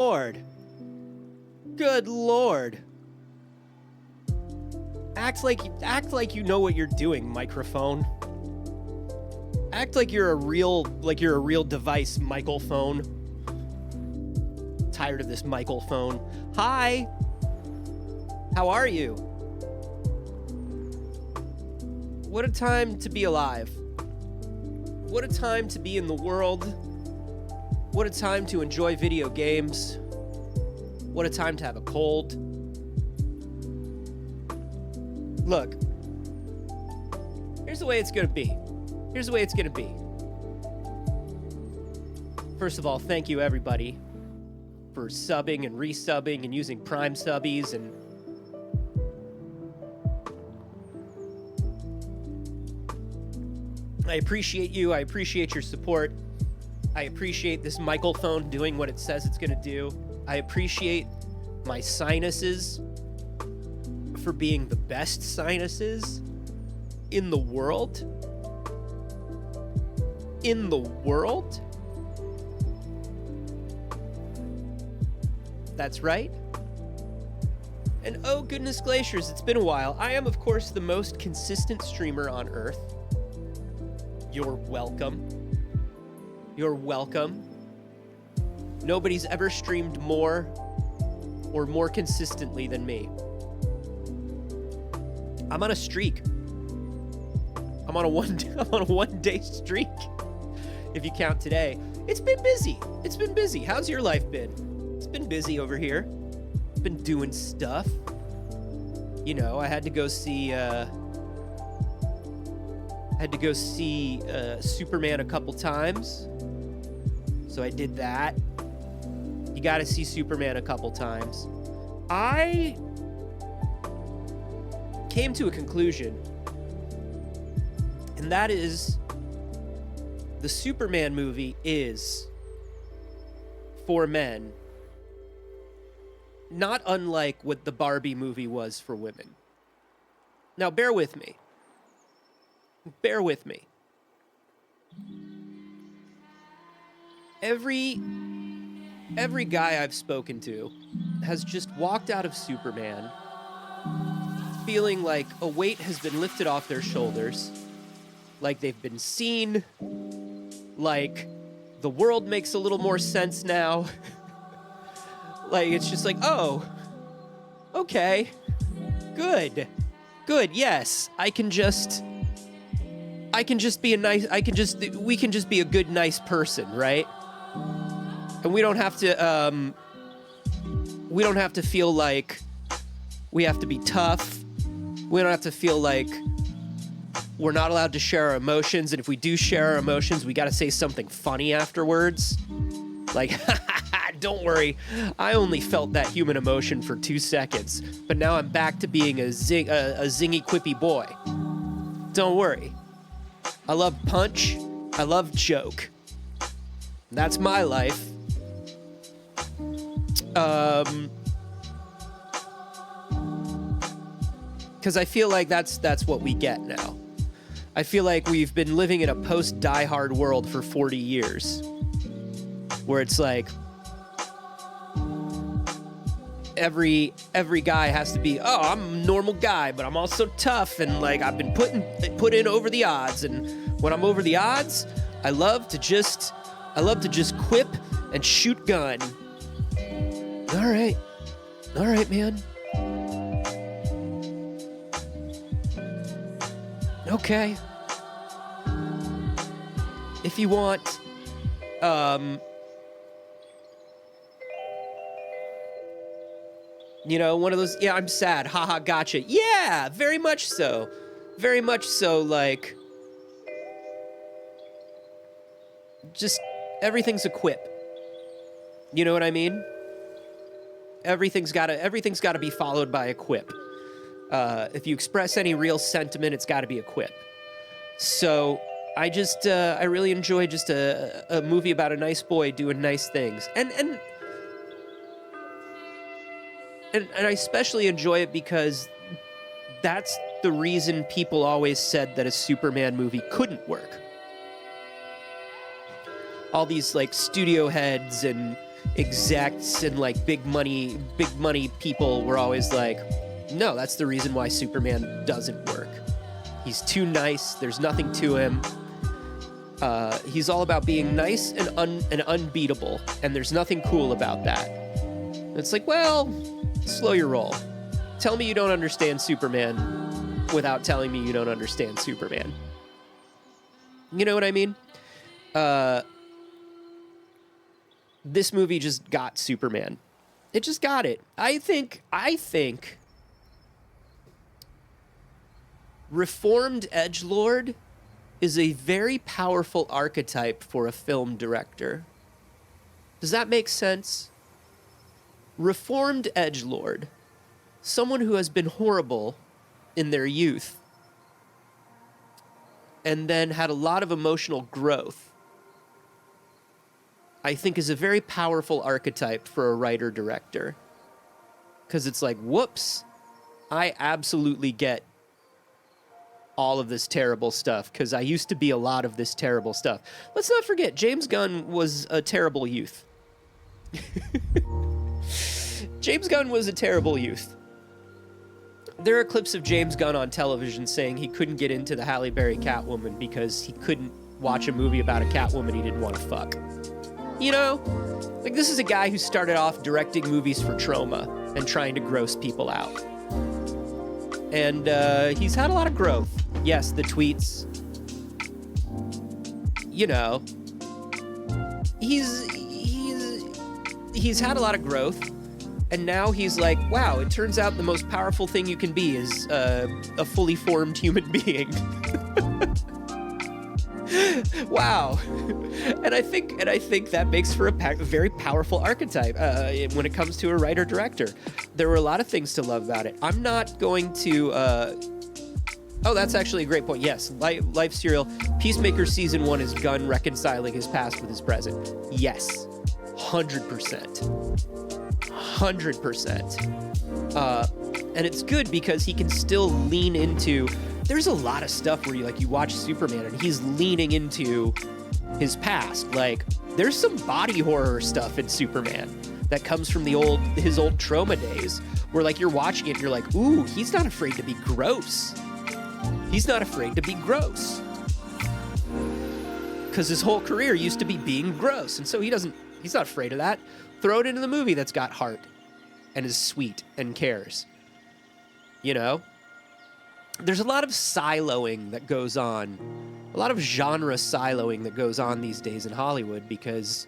Lord. Good Lord. Act like you know what you're doing, microphone. Act like you're a real device, Michael phone. Tired of this Michael phone. Hi. How are you? What a time to be alive. What a time to be in the world. What a time to enjoy video games. What a time to have a cold. Look, here's the way it's gonna be. Here's the way it's gonna be. First of all, thank you everybody for subbing and resubbing and using Prime subbies and I appreciate you. I appreciate your support. I appreciate this microphone doing what it says it's gonna do. I appreciate my sinuses for being the best sinuses in the world. In the world? That's right. And oh goodness glaciers, it's been a while. I am, of course, the most consistent streamer on Earth. You're welcome. You're welcome. Nobody's ever streamed more or more consistently than me. I'm on a streak. I'm on a one-day streak. If you count today. It's been busy. It's been busy. How's your life been? It's been busy over here. Been doing stuff. You know, I had to go see Superman a couple times. So I did that. You gotta see Superman a couple times. I came to a conclusion, and that is the Superman movie is for men, not unlike what the Barbie movie was for women. Now, bear with me. Bear with me. Every guy I've spoken to has just walked out of Superman feeling like a weight has been lifted off their shoulders, like they've been seen, like the world makes a little more sense now. Like it's just like, oh, okay, good, yes, we can just be a good, nice person, right? And we don't have to feel like we have to be tough. We don't have to feel like we're not allowed to share our emotions. And if we do share our emotions, we got to say something funny afterwards. Like, don't worry, I only felt that human emotion for 2 seconds, but now I'm back to being a zingy, quippy boy. Don't worry. I love punch. I love joke. That's my life. Because I feel like that's what we get now. I feel like we've been living in a post-Die Hard world for 40 years. Where it's like every guy has to be, oh, I'm a normal guy, but I'm also tough, and like I've been put in over the odds, and when I'm over the odds, I love to just quip and shoot gun. All right, man. Okay. If you want, you know, one of those, yeah, I'm sad, haha, gotcha. Yeah, very much so. Very much so, like, just, everything's a quip. You know what I mean? Everything's gotta be followed by a quip. If you express any real sentiment, it's gotta be a quip. So, I really enjoy just a movie about a nice boy doing nice things. And I especially enjoy it because that's the reason people always said that a Superman movie couldn't work. All these, like, studio heads and execs and like big money people were always like, no, that's the reason why Superman doesn't work. He's too nice. There's nothing to him. He's all about being nice and unbeatable, and there's nothing cool about that. And it's like, well, slow your roll. Tell me you don't understand Superman without telling me you don't understand Superman. You know what I mean? This movie just got Superman. It just got it. I think reformed edgelord is a very powerful archetype for a film director. Does that make sense? Reformed edgelord, someone who has been horrible in their youth and then had a lot of emotional growth, I think is a very powerful archetype for a writer-director. Because it's like, whoops, I absolutely get all of this terrible stuff, because I used to be a lot of this terrible stuff. Let's not forget, James Gunn was a terrible youth. James Gunn was a terrible youth. There are clips of James Gunn on television saying he couldn't get into the Halle Berry Catwoman because he couldn't watch a movie about a Catwoman he didn't want to fuck. You know? Like, this is a guy who started off directing movies for trauma and trying to gross people out. And he's had a lot of growth. Yes, the tweets. You know. He's had a lot of growth. And now he's like, wow, it turns out the most powerful thing you can be is a fully formed human being. Wow. And I think that makes for a very powerful archetype when it comes to a writer-director. There were a lot of things to love about it. I'm not going to... Oh, that's actually a great point. Yes, Life Serial. Peacemaker Season 1 is Gunn reconciling his past with his present. Yes. 100%. 100%. And it's good because he can still lean into... There's a lot of stuff where you watch Superman and he's leaning into his past. Like, there's some body horror stuff in Superman that comes from his old trauma days, where like you're watching it and you're like, ooh, he's not afraid to be gross. He's not afraid to be gross. Because his whole career used to be being gross, and so he's not afraid of that. Throw it into the movie that's got heart and is sweet and cares. You know? There's a lot of siloing that goes on, a lot of genre siloing that goes on these days in Hollywood, because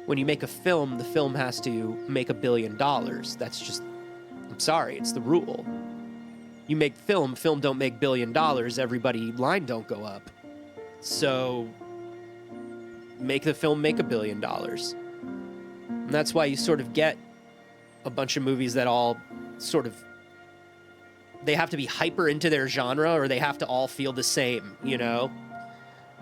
when you make a film, the film has to make $1 billion. That's just, I'm sorry, it's the rule. You make film don't make $1 billion, everybody line don't go up. So make the film make $1 billion. And that's why you sort of get a bunch of movies that all sort of, they have to be hyper into their genre, or they have to all feel the same, you know?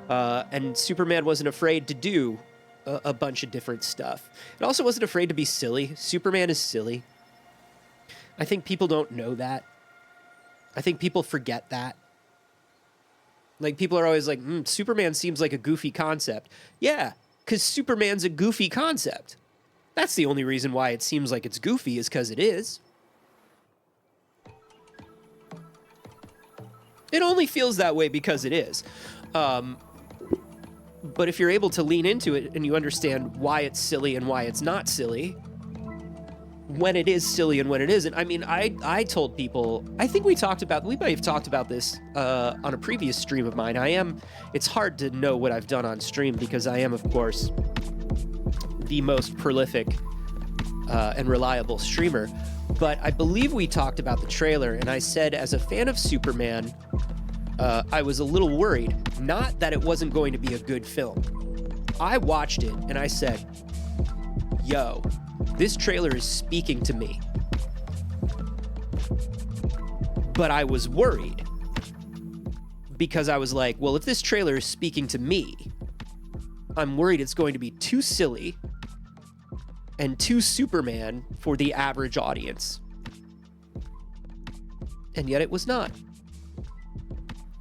And Superman wasn't afraid to do a bunch of different stuff. It also wasn't afraid to be silly. Superman is silly. I think people don't know that. I think people forget that. Like, people are always like, Superman seems like a goofy concept. Yeah, because Superman's a goofy concept. That's the only reason why it seems like it's goofy, is because it is. It only feels that way because it is. But if you're able to lean into it and you understand why it's silly and why it's not silly, when it is silly and when it isn't. I mean, I told people, I think we might have talked about this on a previous stream of mine. It's hard to know what I've done on stream because I am, of course, the most prolific and reliable streamer. But I believe we talked about the trailer, and I said, as a fan of Superman, I was a little worried. Not that it wasn't going to be a good film. I watched it, and I said, yo, this trailer is speaking to me. But I was worried. Because I was like, well, if this trailer is speaking to me, I'm worried it's going to be too silly and too Superman for the average audience. And yet it was not.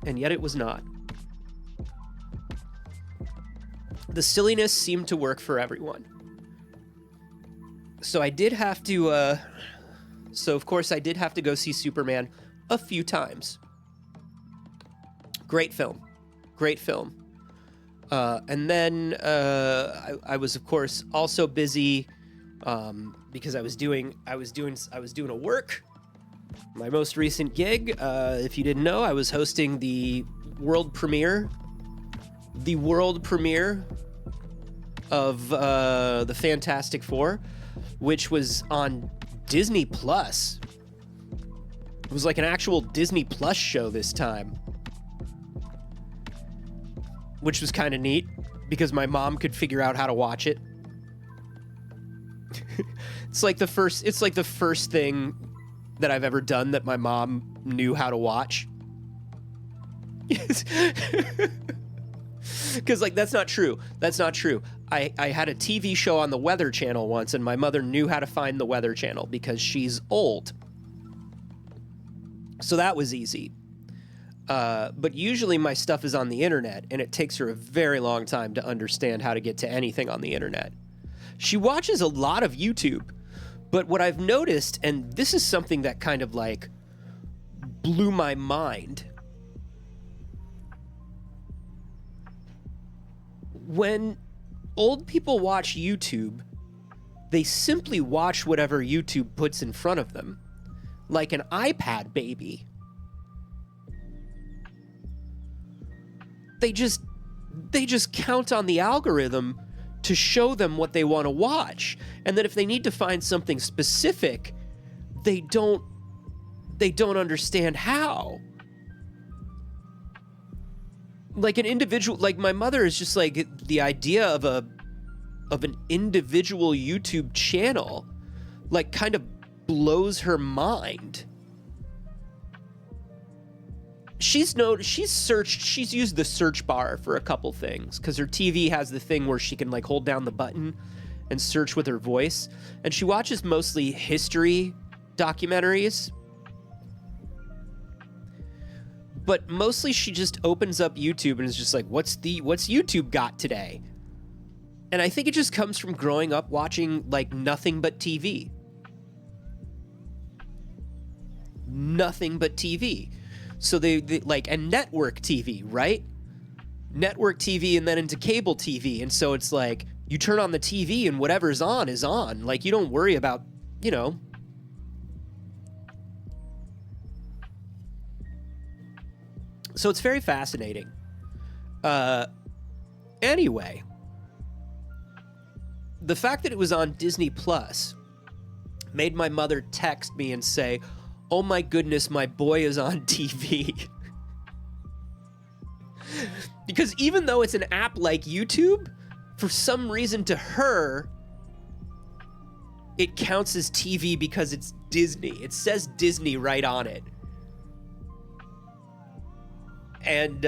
And yet it was not. The silliness seemed to work for everyone. So I did have to, so of course I did have to go see Superman a few times. Great film. Great film. And then I was of course also busy because I was doing a work. My most recent gig, if you didn't know, I was hosting the world premiere of the Fantastic Four, which was on Disney Plus. It was like an actual Disney Plus show this time, which was kind of neat because my mom could figure out how to watch it. It's like the first thing that I've ever done that my mom knew how to watch. Because like that's not true. I had a TV show on the Weather Channel once, and my mother knew how to find the Weather Channel because she's old. So that was easy. But usually my stuff is on the internet, and it takes her a very long time to understand how to get to anything on the internet. She watches a lot of YouTube, but what I've noticed, and this is something that kind of like blew my mind, when old people watch YouTube, they simply watch whatever YouTube puts in front of them, like an iPad baby. They just count on the algorithm to show them what they want to watch, and then if they need to find something specific, they don't understand how. Like an individual, like my mother is just like, the idea of an individual YouTube channel like kind of blows her mind. She's used the search bar for a couple things because her TV has the thing where she can like hold down the button and search with her voice, and she watches mostly history documentaries. But mostly she just opens up YouTube and is just like, what's YouTube got today? And I think it just comes from growing up watching like nothing but TV. Nothing but TV. So they like, and network TV, right? Network TV and then into cable TV. And so it's like, you turn on the TV and whatever's on is on. Like, you don't worry about, So it's very fascinating. Anyway, the fact that it was on Disney Plus made my mother text me and say, "Oh my goodness, my boy is on TV." Because even though it's an app like YouTube, for some reason to her, it counts as TV because it's Disney. It says Disney right on it. And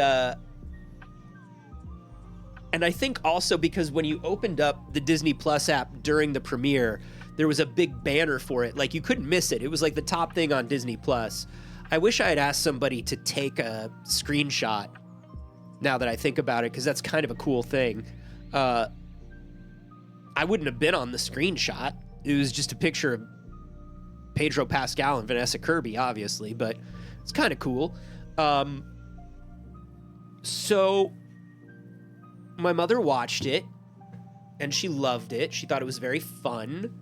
I think also because when you opened up the Disney Plus app during the premiere, there was a big banner for it. Like, you couldn't miss it. It was like the top thing on Disney Plus. I wish I had asked somebody to take a screenshot now that I think about it, because that's kind of a cool thing. I wouldn't have been on the screenshot. It was just a picture of Pedro Pascal and Vanessa Kirby, obviously, but it's kind of cool. So my mother watched it and she loved it. She thought it was very fun.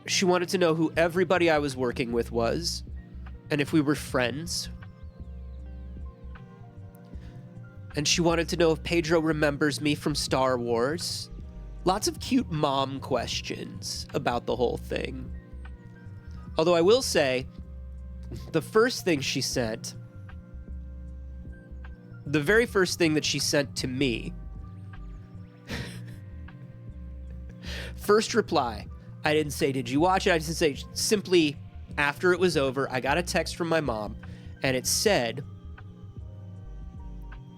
She wanted to know who everybody I was working with was and if we were friends. And she wanted to know if Pedro remembers me from Star Wars. Lots of cute mom questions about the whole thing. Although I will say, the first thing she sent, the very first thing that she sent to me, first reply, I didn't say, "Did you watch it?" I just say, simply, after it was over, I got a text from my mom, and it said,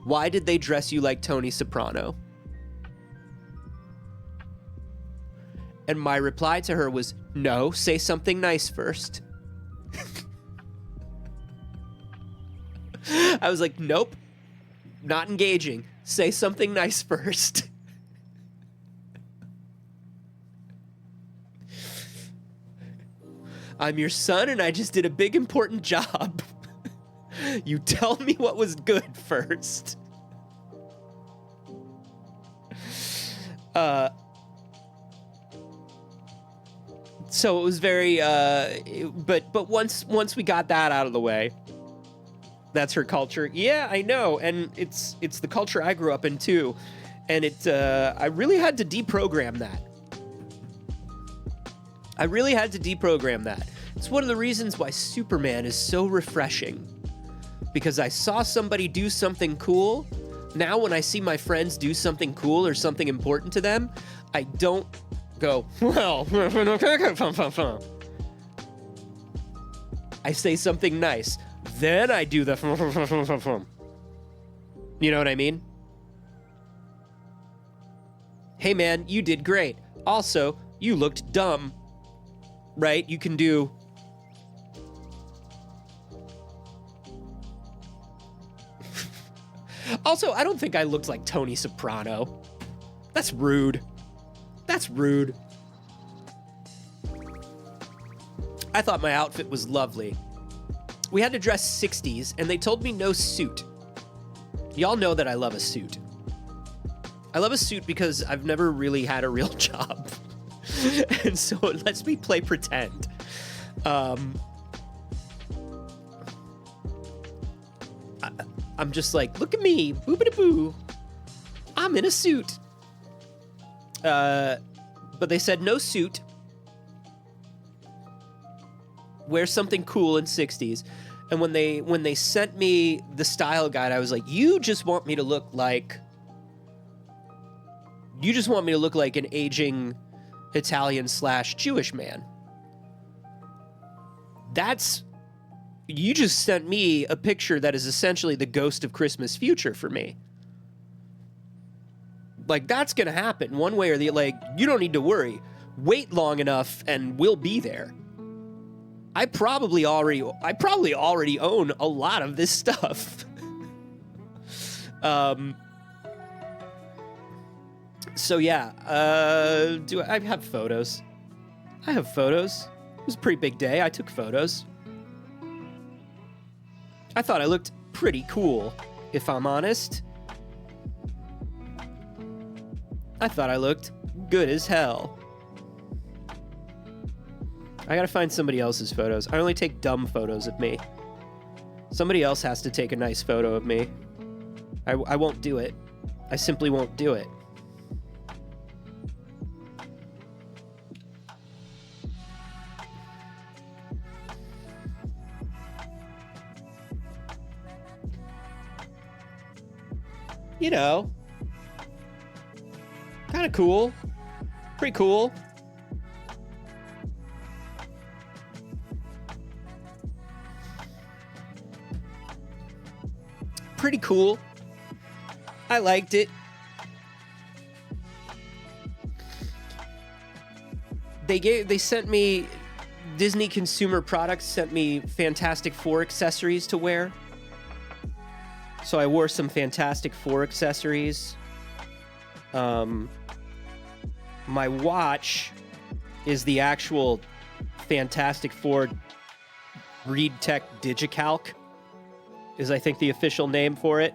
"Why did they dress you like Tony Soprano?" And my reply to her was, "No, say something nice first." I was like, nope, not engaging. Say something nice first. I'm your son and I just did a big important job. You tell me what was good first. So it was very, but once we got that out of the way, that's her culture. Yeah, I know, and it's the culture I grew up in too, and I really had to deprogram that. It's one of the reasons why Superman is so refreshing, because I saw somebody do something cool. Now when I see my friends do something cool or something important to them, I don't go, well, I say something nice. Then I do the you know what I mean? Hey man, you did great. Also, you looked dumb. Right? You can do Also, I don't think I looked like Tony Soprano. That's rude. I thought my outfit was lovely. We had to dress 60s, and they told me no suit. Y'all know that I love a suit. I love a suit because I've never really had a real job. And so it lets me play pretend. I'm just like, look at me, boobity-boo. I'm in a suit. But they said no suit. Wear something cool in 60s. And when they sent me the style guide, I was like, you just want me to look like an aging Italian/Jewish man. You just sent me a picture that is essentially the ghost of Christmas future for me. Like, that's gonna happen one way or the other. Like, you don't need to worry. Wait long enough and we'll be there. I probably already own a lot of this stuff. So yeah, do I have photos? I have photos. It was a pretty big day. I took photos. I thought I looked pretty cool, if I'm honest. I thought I looked good as hell. I gotta find somebody else's photos. I only take dumb photos of me. Somebody else has to take a nice photo of me. I won't do it. I simply won't do it. You know, kind of cool. Pretty cool. Pretty cool. I liked it. They sent me, Disney Consumer Products sent me Fantastic Four accessories to wear. So I wore some Fantastic Four accessories. My watch is the actual Fantastic Four Reed Tech Digicalc, is I think the official name for it.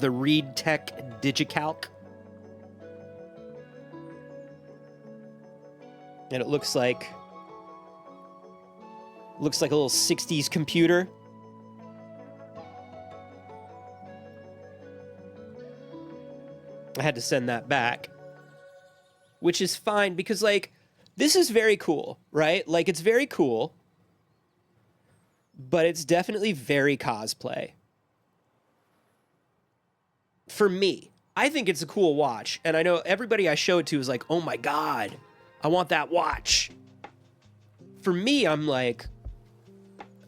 The Reed Tech Digicalc. And it looks like a little 60s computer. I had to send that back, which is fine because, like, this is very cool, right? Like, it's very cool, but it's definitely very cosplay. For me, I think it's a cool watch, and I know everybody I show it to is like, oh my God, I want that watch. For me, I'm like,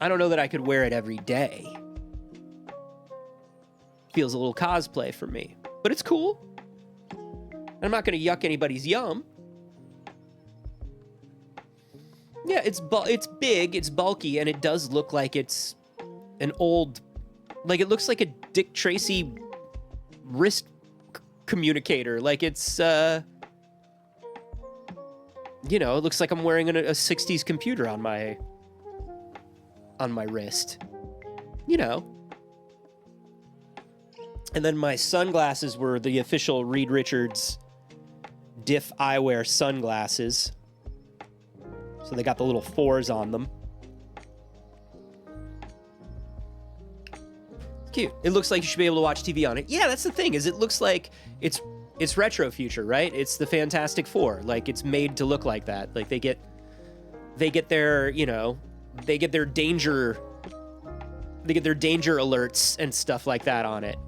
I don't know that I could wear it every day. Feels a little cosplay for me, but it's cool. I'm not going to yuck anybody's yum. Yeah, it's big, it's bulky, and it does look like it's an old... Like, it looks like a Dick Tracy wrist communicator. Like, it's, you know, it looks like I'm wearing a 60s computer on my wrist. You know. And then my sunglasses were the official Reed Richards Diff Eyewear sunglasses. So they got the little 4s on them. Cute. It looks like you should be able to watch TV on it. Yeah, that's the thing, is it looks like it's retro future, right? It's the Fantastic Four. Like, it's made to look like that. Like, they get their, you know, they get their danger alerts and stuff like that on it.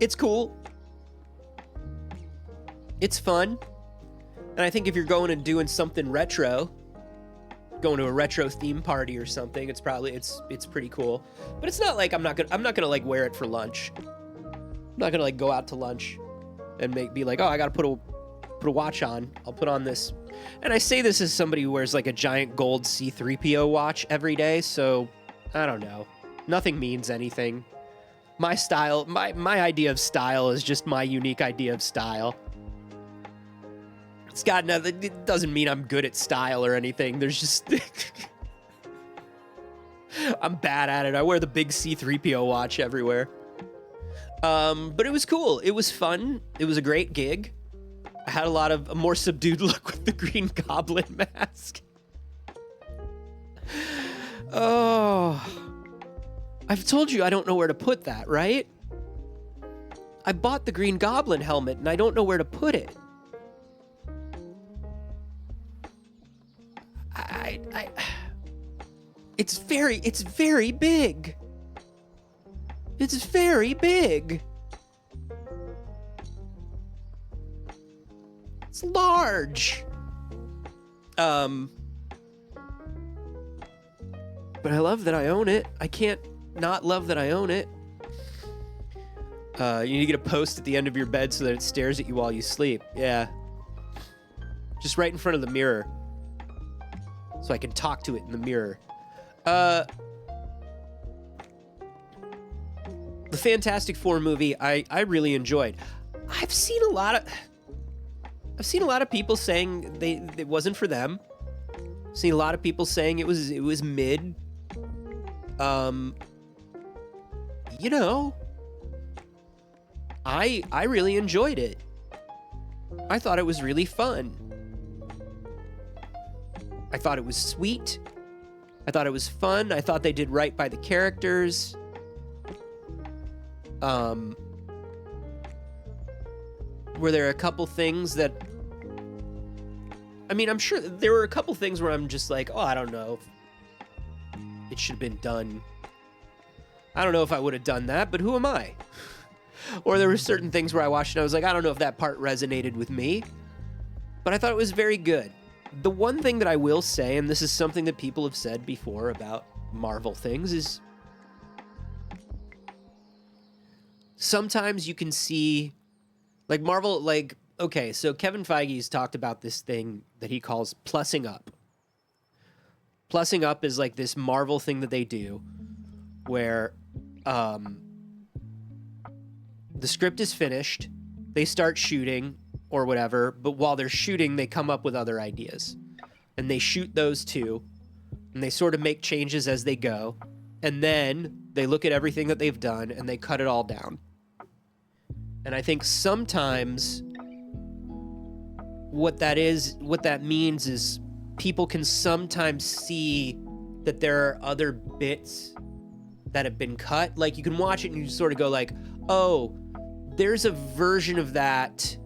It's cool. It's fun. And I think if you're going and doing something retro, going to a retro theme party or something, it's probably it's pretty cool. But it's not like I'm not gonna like wear it for lunch. I'm not gonna like go out to lunch and be like, oh, I gotta put a watch on. I'll put on this. And I say this as somebody who wears like a giant gold C-3PO watch every day, so I don't know. Nothing means anything. My style, my idea of style is just my unique idea of style. It's got nothing, it doesn't mean I'm good at style or anything. There's just, I'm bad at it. I wear the big C-3PO watch everywhere. But it was cool. It was fun. It was a great gig. I had a more subdued look with the Green Goblin mask. Oh, I've told you I don't know where to put that, right? I bought the Green Goblin helmet and I don't know where to put it. It's very big. It's very big. It's large. But I love that I own it. I can't not love that I own it. You need to get a post at the end of your bed so that it stares at you while you sleep. Yeah. Just right in front of the mirror. So I can talk to it in the mirror. The Fantastic Four movie, I really enjoyed. I've seen a lot of people saying it wasn't for them. I've seen a lot of people saying it was mid. You know, I really enjoyed it. I thought it was really fun. I thought it was sweet. I thought it was fun. I thought they did right by the characters. Were there a couple things that... I mean, I'm sure there were a couple things where I'm just like, oh, I don't know. It should have been done. I don't know if I would have done that, but who am I? Or there were certain things where I watched and I was like, I don't know if that part resonated with me. But I thought it was very good. The one thing that I will say, and this is something that people have said before about Marvel things, is sometimes you can see, like Marvel, like, okay, so Kevin Feige's talked about this thing that he calls plussing up. Plussing up is like this Marvel thing that they do where the script is finished, they start shooting or whatever, but while they're shooting, they come up with other ideas. And they shoot those too, and they sort of make changes as they go, and then they look at everything that they've done, and they cut it all down. And I think sometimes what that means is people can sometimes see that there are other bits that have been cut. Like, you can watch it and you sort of go like, oh, there's a version of that.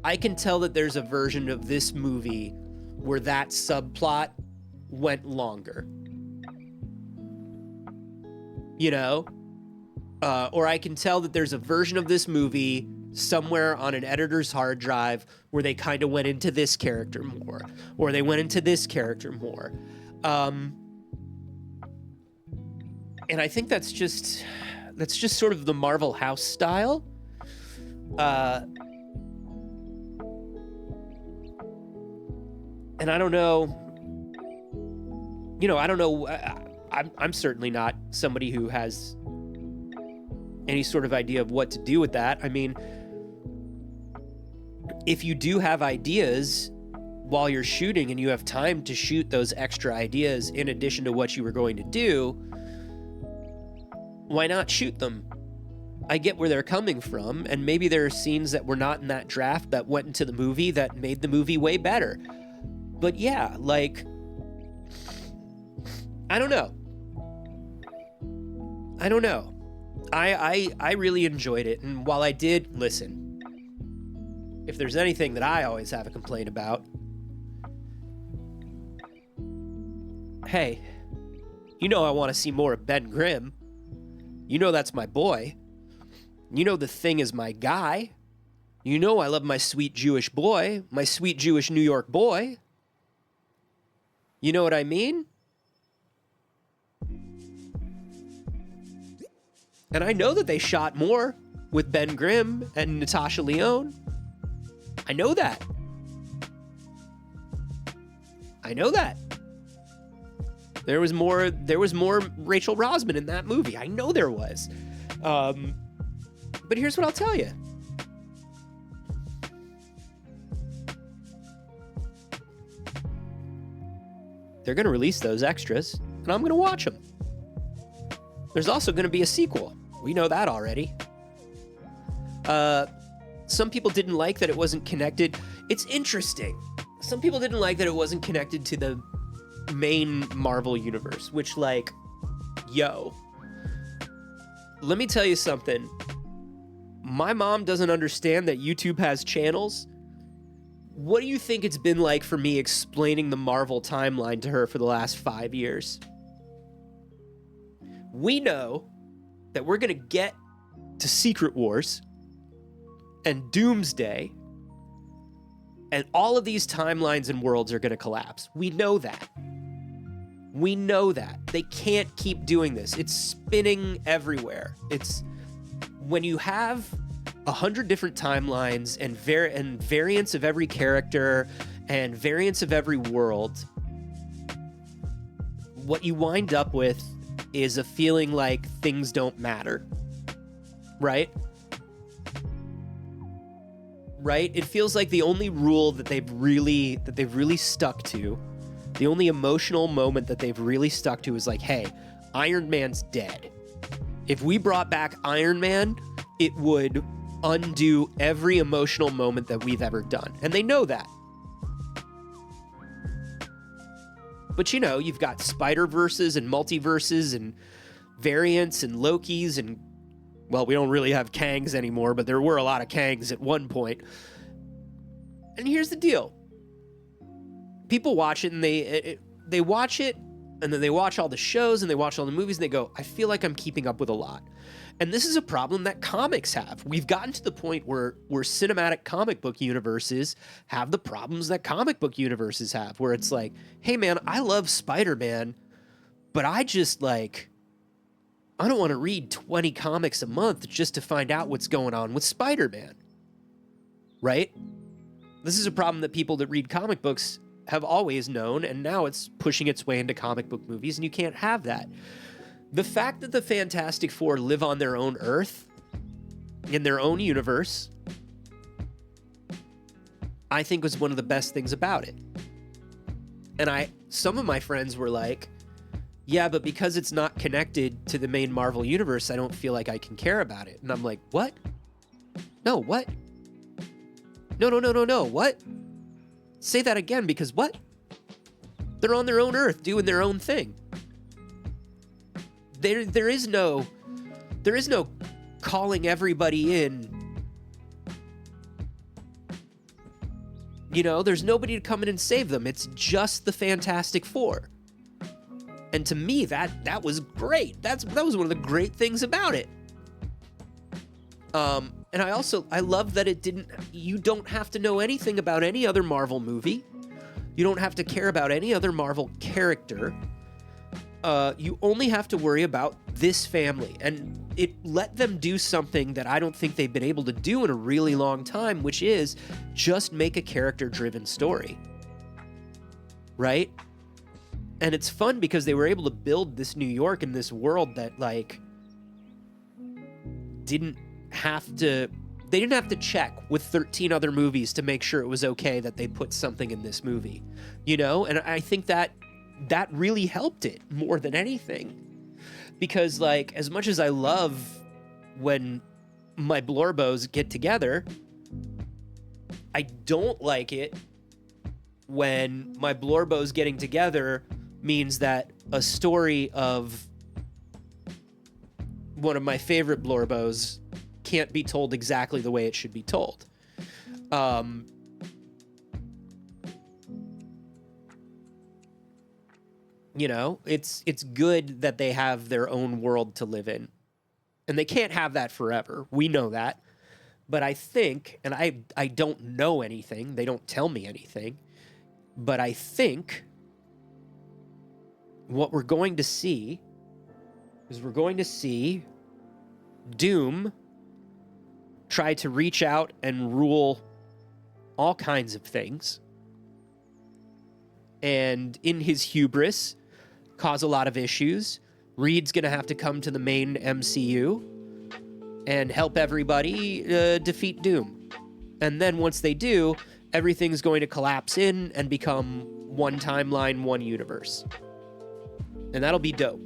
I can tell that there's a version of this movie where that subplot went longer. You know? Or I can tell that there's a version of this movie somewhere on an editor's hard drive where they kind of went into this character more, or they went into this character more. And I think that's just sort of the Marvel house style. And I don't know, you know, I don't know. I'm certainly not somebody who has any sort of idea of what to do with that. I mean, if you do have ideas while you're shooting and you have time to shoot those extra ideas in addition to what you were going to do, why not shoot them? I get where they're coming from, and maybe there are scenes that were not in that draft that went into the movie that made the movie way better. But yeah, like, I don't know. I really enjoyed it, and while I did listen, if there's anything that I always have a complaint about, hey, you know I want to see more of Ben Grimm. You know that's my boy. You know the Thing is my guy. You know I love my sweet Jewish boy, my sweet Jewish New York boy. You know what I mean? And I know that they shot more with Ben Grimm and Natasha Lyonne. I know that. There was more Rachel Rosman in that movie. I know there was. But here's what I'll tell you. They're going to release those extras, and I'm going to watch them. There's also going to be a sequel. We know that already. Some people didn't like that it wasn't connected. It's interesting. Some people didn't like that it wasn't connected to the main Marvel universe, which, like, yo. Let me tell you something. My mom doesn't understand that YouTube has channels. What do you think it's been like for me explaining the Marvel timeline to her for the last 5 years? We know that we're going to get to Secret Wars and Doomsday, and all of these timelines and worlds are going to collapse. We know that. They can't keep doing this. It's spinning everywhere. It's when you have 100 different timelines and variants of every character and variants of every world, what you wind up with is a feeling like things don't matter. Right? It feels like the only rule that they've really stuck to, the only emotional moment that they've really stuck to is like, hey, Iron Man's dead. If we brought back Iron Man, it would undo every emotional moment that we've ever done. And they know that. But you know, you've got Spider-Verses and multiverses and variants and Lokis and, well, we don't really have Kangs anymore, but there were a lot of Kangs at one point. And here's the deal. People watch it and they watch it, and then they watch all the shows and they watch all the movies and they go, I feel like I'm keeping up with a lot. And this is a problem that comics have. We've gotten to the point where cinematic comic book universes have the problems that comic book universes have, where it's like, hey man, I love Spider-Man, but I don't want to read 20 comics a month just to find out what's going on with Spider-Man. Right? This is a problem that people that read comic books have always known, and now it's pushing its way into comic book movies, and you can't have that. The fact that the Fantastic Four live on their own Earth, in their own universe, I think was one of the best things about it. And some of my friends were like, yeah, but because it's not connected to the main Marvel universe, I don't feel like I can care about it. And I'm like, what? No, what? No, what? Say that again, because what? They're on their own Earth doing their own thing. There is no calling everybody in. You know, there's nobody to come in and save them. It's just the Fantastic Four. And to me, that was great. That was one of the great things about it. And I love that you don't have to know anything about any other Marvel movie. You don't have to care about any other Marvel character. You only have to worry about this family. And it let them do something that I don't think they've been able to do in a really long time, which is just make a character-driven story. Right? And it's fun because they were able to build this New York and this world that, like, didn't have to check with 13 other movies to make sure it was okay that they put something in this movie, you know? And I think that really helped it more than anything. Because, like, as much as I love when my Blorbos get together, I don't like it when my Blorbos getting together means that a story of one of my favorite Blorbos can't be told exactly the way it should be told. You know, it's good that they have their own world to live in. And they can't have that forever. We know that. But I think, and I don't know anything, they don't tell me anything, but I think what we're going to see is we're going to see Doom try to reach out and rule all kinds of things. And in his hubris, cause a lot of issues. Reed's going to have to come to the main MCU and help everybody defeat Doom. And then once they do, everything's going to collapse in and become one timeline, one universe. And that'll be dope.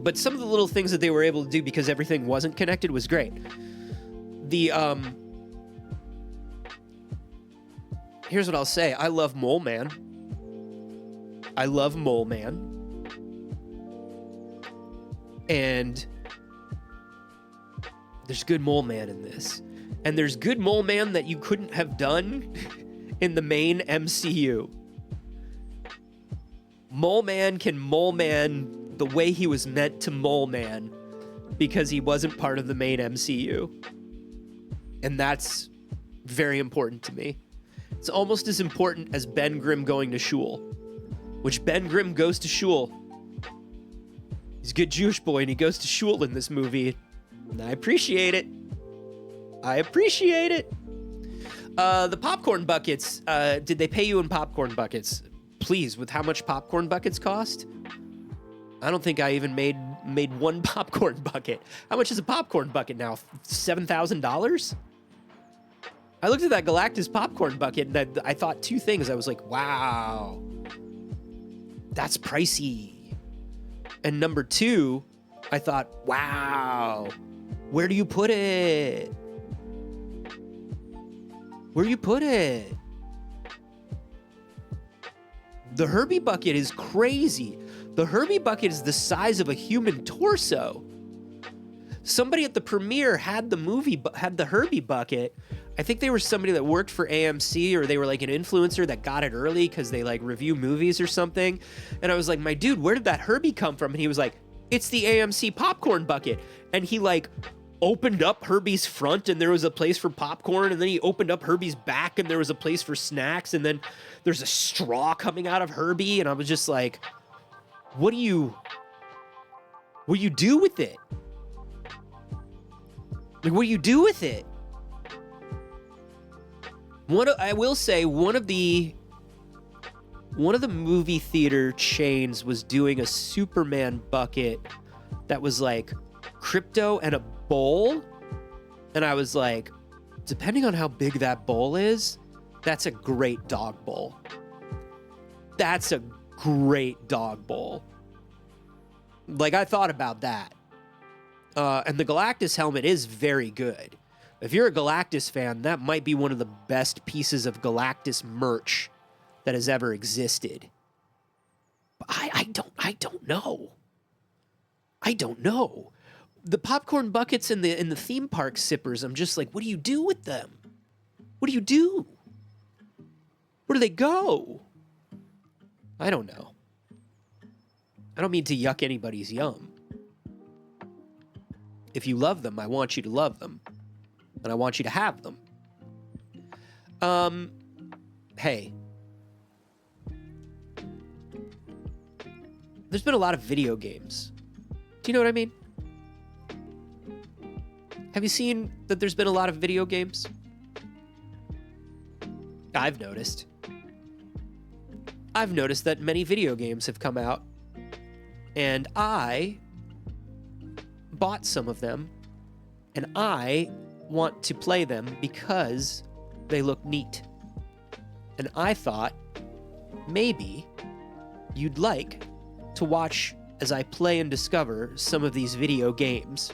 But some of the little things that they were able to do because everything wasn't connected was great. Here's what I'll say. I love Mole Man. And there's good Mole Man in this. And there's good Mole Man that you couldn't have done in the main MCU. Mole Man can Mole Man the way he was meant to Mole Man because he wasn't part of the main MCU. And that's very important to me. It's almost as important as Ben Grimm going to shul, which Ben Grimm goes to shul. He's a good Jewish boy, and he goes to shul in this movie, and I appreciate it. The popcorn buckets, did they pay you in popcorn buckets? Please, with how much popcorn buckets cost? I don't think I even made one popcorn bucket. How much is a popcorn bucket now? $7,000? I looked at that Galactus popcorn bucket and I thought two things. I was like, wow, that's pricey. And number two, I thought, wow, where do you put it? The Herbie bucket is crazy. The Herbie bucket is the size of a human torso. Somebody at the premiere had the Herbie bucket. I think they were somebody that worked for AMC, or they were like an influencer that got it early because they like review movies or something. And I was like, my dude, where did that Herbie come from? And he was like, it's the AMC popcorn bucket. And he like opened up Herbie's front and there was a place for popcorn. And then he opened up Herbie's back and there was a place for snacks. And then there's a straw coming out of Herbie. And I was just like, what do you do with it? Like, what do you do with it? I will say one of the movie theater chains was doing a Superman bucket that was like crypto and a bowl. And I was like, depending on how big that bowl is, that's a great dog bowl. That's a great dog bowl. Like, I thought about that. And the Galactus helmet is very good. If you're a Galactus fan, that might be one of the best pieces of Galactus merch that has ever existed. But I don't know. I don't know. The popcorn buckets in the theme park sippers, I'm just like, what do you do with them? What do you do? Where do they go? I don't know. I don't mean to yuck anybody's yum. If you love them, I want you to love them. And I want you to have them. Hey. There's been a lot of video games. Do you know what I mean? Have you seen that there's been a lot of video games? I've noticed that many video games have come out. And I bought some of them, and I want to play them because they look neat. And I thought maybe you'd like to watch as I play and discover some of these video games.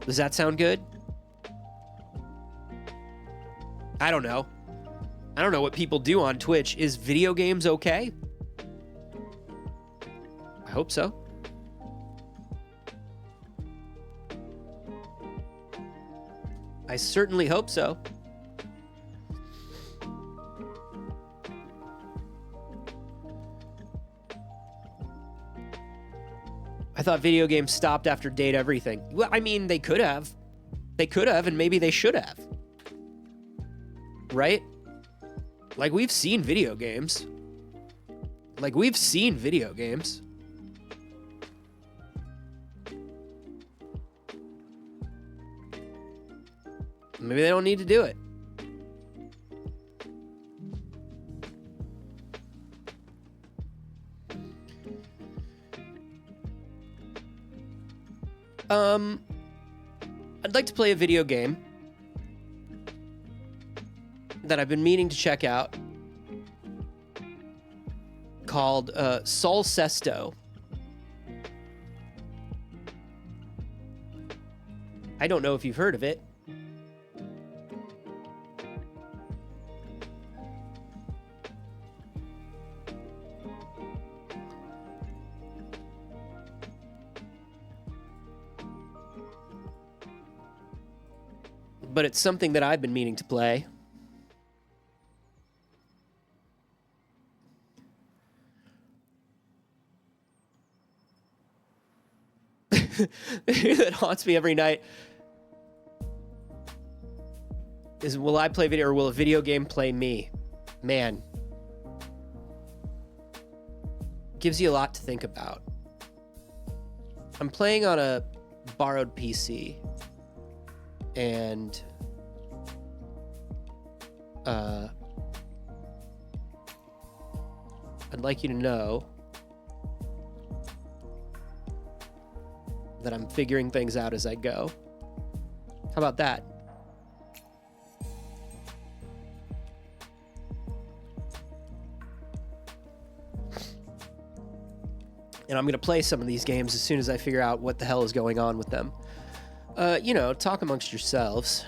Does that sound good? I don't know. I don't know what people do on Twitch. Is video games okay? I hope so. I certainly hope so. I thought video games stopped after Date Everything. Well, I mean, they could have. They could have, and maybe they should have. Right? Like, we've seen video games. Maybe they don't need to do it. I'd like to play a video game that I've been meaning to check out called Sol Sesto. I don't know if you've heard of it. But it's something that I've been meaning to play. That haunts me every night is, will I play video or will a video game play me? Man. Gives you a lot to think about. I'm playing on a borrowed PC. And I'd like you to know that I'm figuring things out as I go. How about that? And I'm going to play some of these games as soon as I figure out what the hell is going on with them. You know, talk amongst yourselves.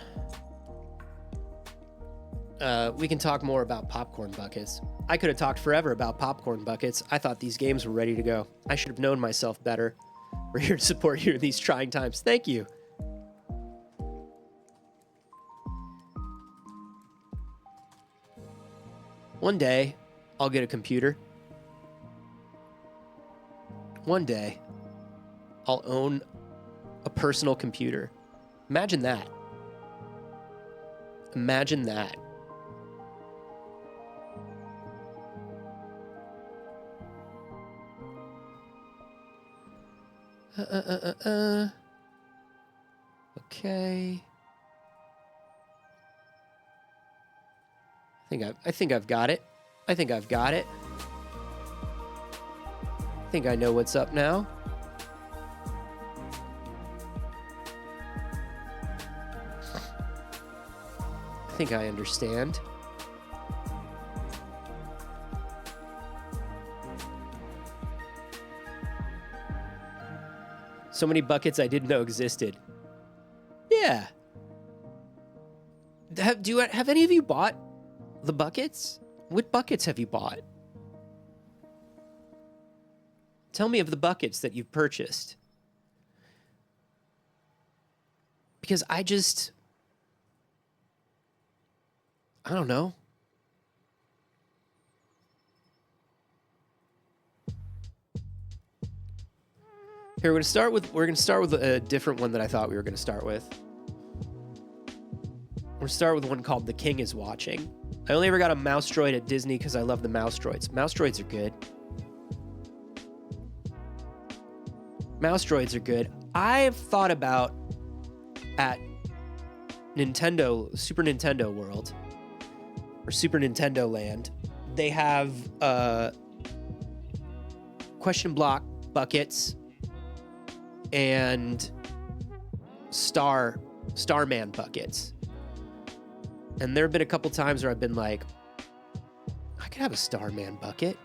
We can talk more about popcorn buckets. I could have talked forever about popcorn buckets. I thought these games were ready to go. I should have known myself better. We're here to support you in these trying times. Thank you. One day, I'll get a computer. One day, I'll own a personal computer. Imagine that. Imagine that. Okay. I think I've got it. I think I've got it. I think I know what's up now. I think I understand. So many buckets I didn't know existed. Yeah. Have any of you bought the buckets? What buckets have you bought? Tell me of the buckets that you've purchased. Because I don't know. Here, we're gonna start with a different one that I thought we were gonna start with. We're gonna start with one called The King is Watching. I only ever got a mouse droid at Disney because I love the mouse droids. Mouse droids are good. Mouse droids are good. I've thought about at Super Nintendo World, or Super Nintendo Land, they have question block buckets and Starman buckets. And there have been a couple times where I've been like, I could have a Starman bucket.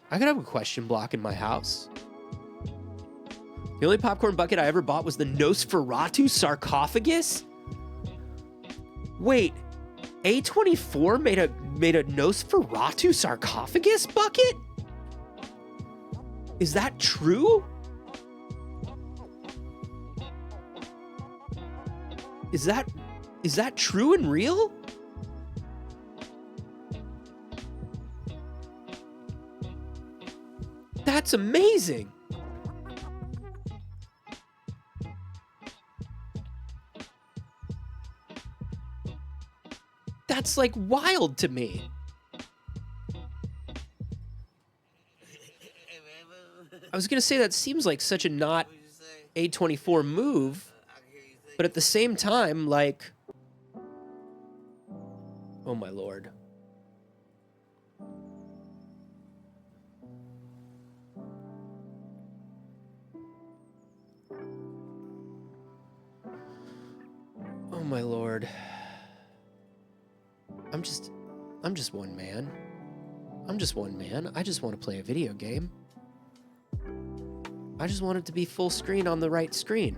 I could have a question block in my house. The only popcorn bucket I ever bought was the Nosferatu sarcophagus. Wait, A24 made a Nosferatu sarcophagus bucket? Is that true? Is that true and real? That's amazing. That's like wild to me. I was gonna say that seems like such a not A24 move, but at the same time, like, oh my lord. Oh my lord. I'm just one man. I'm just one man. I just want to play a video game. I just want it to be full screen on the right screen.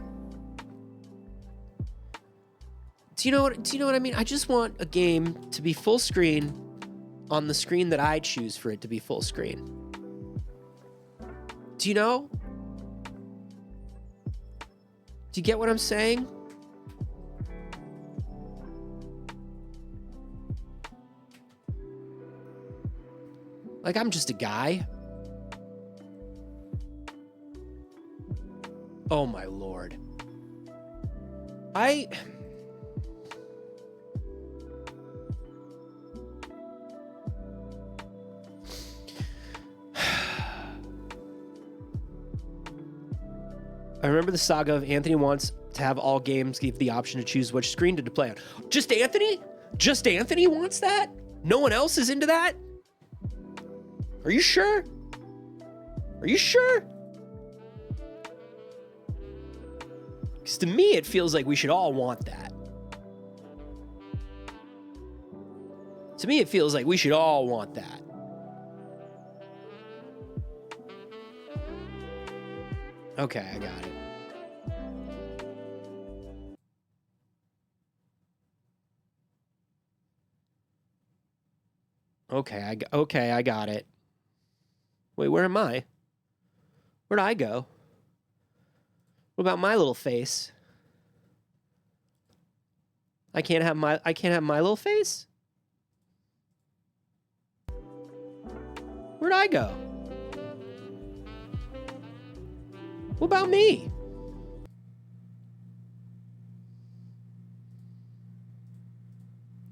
Do you know what I mean? I just want a game to be full screen on the screen that I choose for it to be full screen. Do you know? Do you get what I'm saying? Like, I'm just a guy. Oh my lord. I remember the saga of Anthony wants to have all games give the option to choose which screen to play on. Just Anthony? Just Anthony wants that? No one else is into that? Are you sure? Are you sure? Because to me, it feels like we should all want that. To me, it feels like we should all want that. Okay, I got it. Okay, I got it. Wait, where am I? Where'd I go? What about my little face? I can't have my little face? Where'd I go? What about me?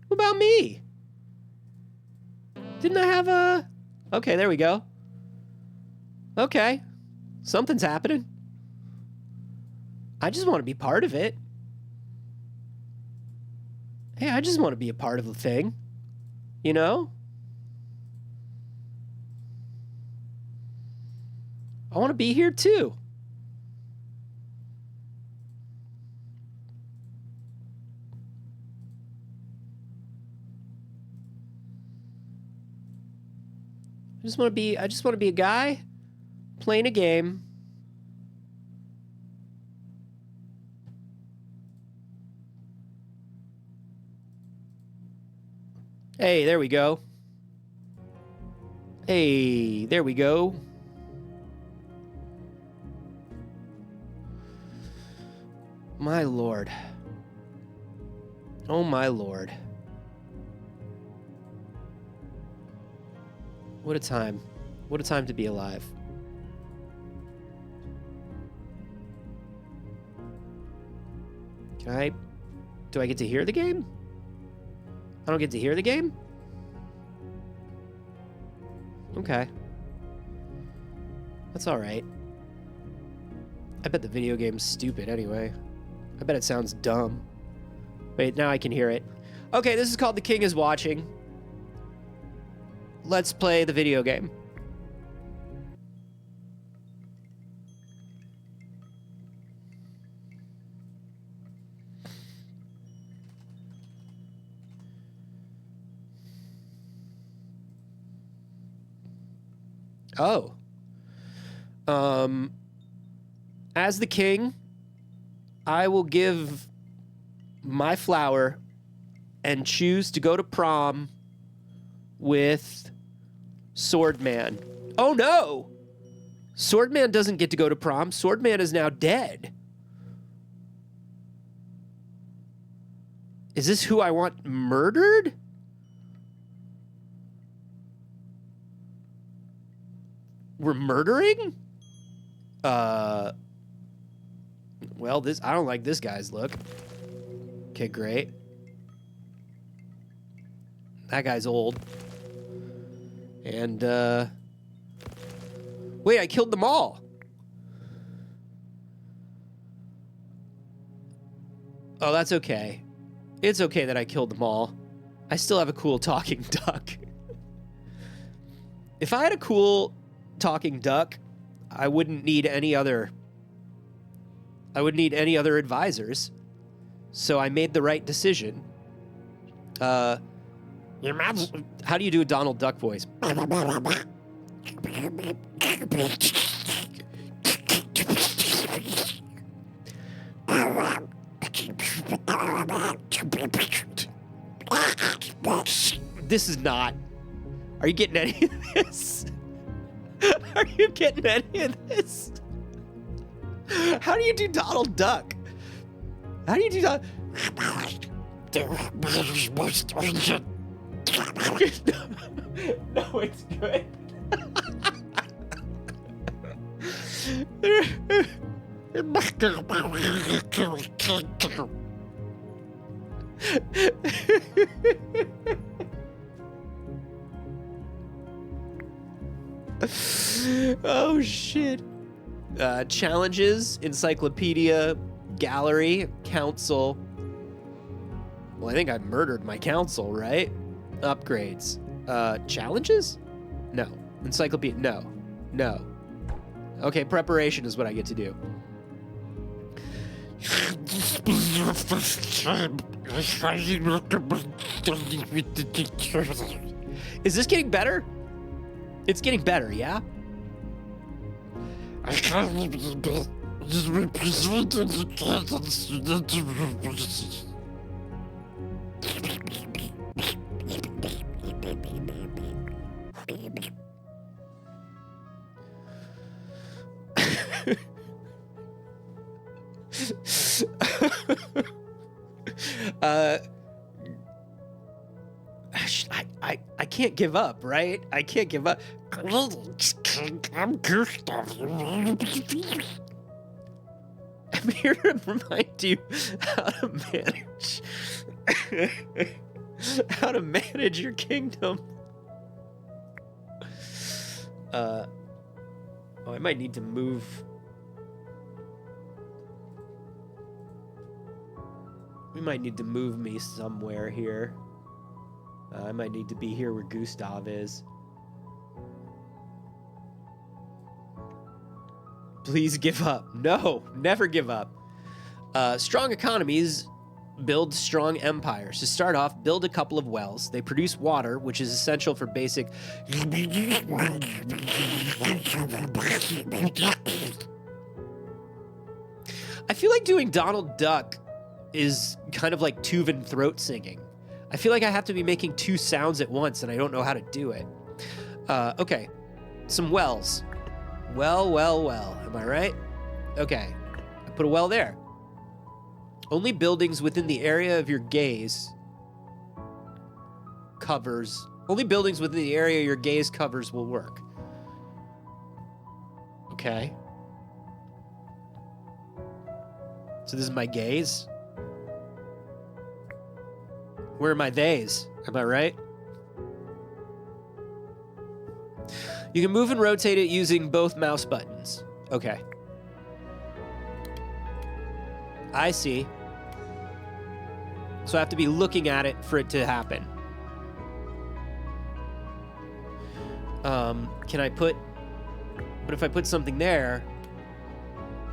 What about me? Didn't I have a... Okay, there we go. Okay. Something's happening. I just want to be part of it. Hey, I just want to be a part of the thing. You know? I want to be here too. I just want to be a guy playing a game. Hey, there we go. Hey, there we go. My lord. Oh my lord. What a time. What a time to be alive. Do I get to hear the game? I don't get to hear the game? Okay. That's alright. I bet the video game's stupid anyway. I bet it sounds dumb. Wait, now I can hear it. Okay, this is called The King is Watching. Let's play the video game. Oh. As the king, I will give my flower and choose to go to prom with Swordman. Oh no! Swordman doesn't get to go to prom. Swordman is now dead. Is this who I want murdered? We're murdering? Well, I don't like this guy's look. Okay, great. That guy's old. And, wait, I killed them all. Oh, that's okay. It's okay that I killed them all. I still have a cool talking duck. If I had a cool talking duck, I wouldn't need any other advisors. So I made the right decision. How do you do a Donald Duck voice? This is not. Are you getting any of this? Are you getting any of this? How do you do Donald Duck? How do you do Donald? No, it's good. Oh shit. Challenges, encyclopedia, gallery, council. Well, I think I murdered my council, right? Upgrades. Challenges? No. Encyclopedia? No. No. Okay, preparation is what I get to do. Is this getting better? It's getting better, yeah? I can't I can't give up, right? I can't give up. I'm Gustav. I'm here to remind you how to manage your kingdom. Oh, I might need to move. We might need to move me somewhere here. I might need to be here where Gustav is. Please give up. No, never give up. Strong economies build strong empires. To start off, build a couple of wells. They produce water, which is essential for basic... I feel like doing Donald Duck is kind of like Tuvan throat singing. I feel like I have to be making two sounds at once, and I don't know how to do it. Okay, some wells. Well. Am I right? Okay, I put a well there. Only buildings within the area of your gaze covers. Only buildings within the area your gaze covers will work. Okay. So this is my gaze. Where are my theys? Am I right? You can move and rotate it using both mouse buttons. Okay. I see. So I have to be looking at it for it to happen. Can I put... But if I put something there...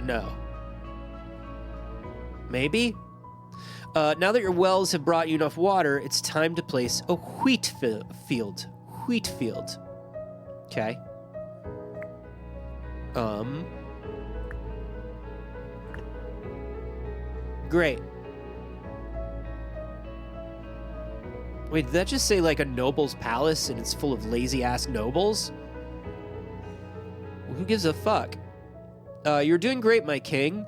No. Maybe? Now that your wells have brought you enough water, it's time to place a wheat field. Wheat field. Okay. Great. Wait, did that just say like a noble's palace and it's full of lazy-ass nobles? Who gives a fuck? You're doing great, my king.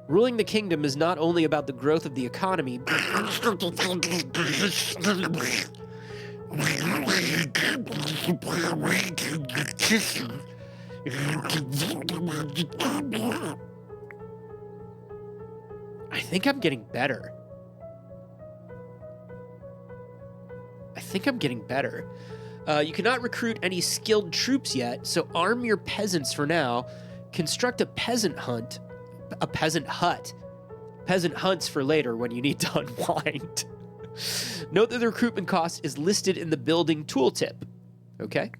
Ruling the kingdom is not only about the growth of the economy. I think I'm getting better. You cannot recruit any skilled troops yet, so arm your peasants for now. Construct a peasant hut. Peasant hunts for later when you need to unwind. Note that the recruitment cost is listed in the building tooltip. Okay.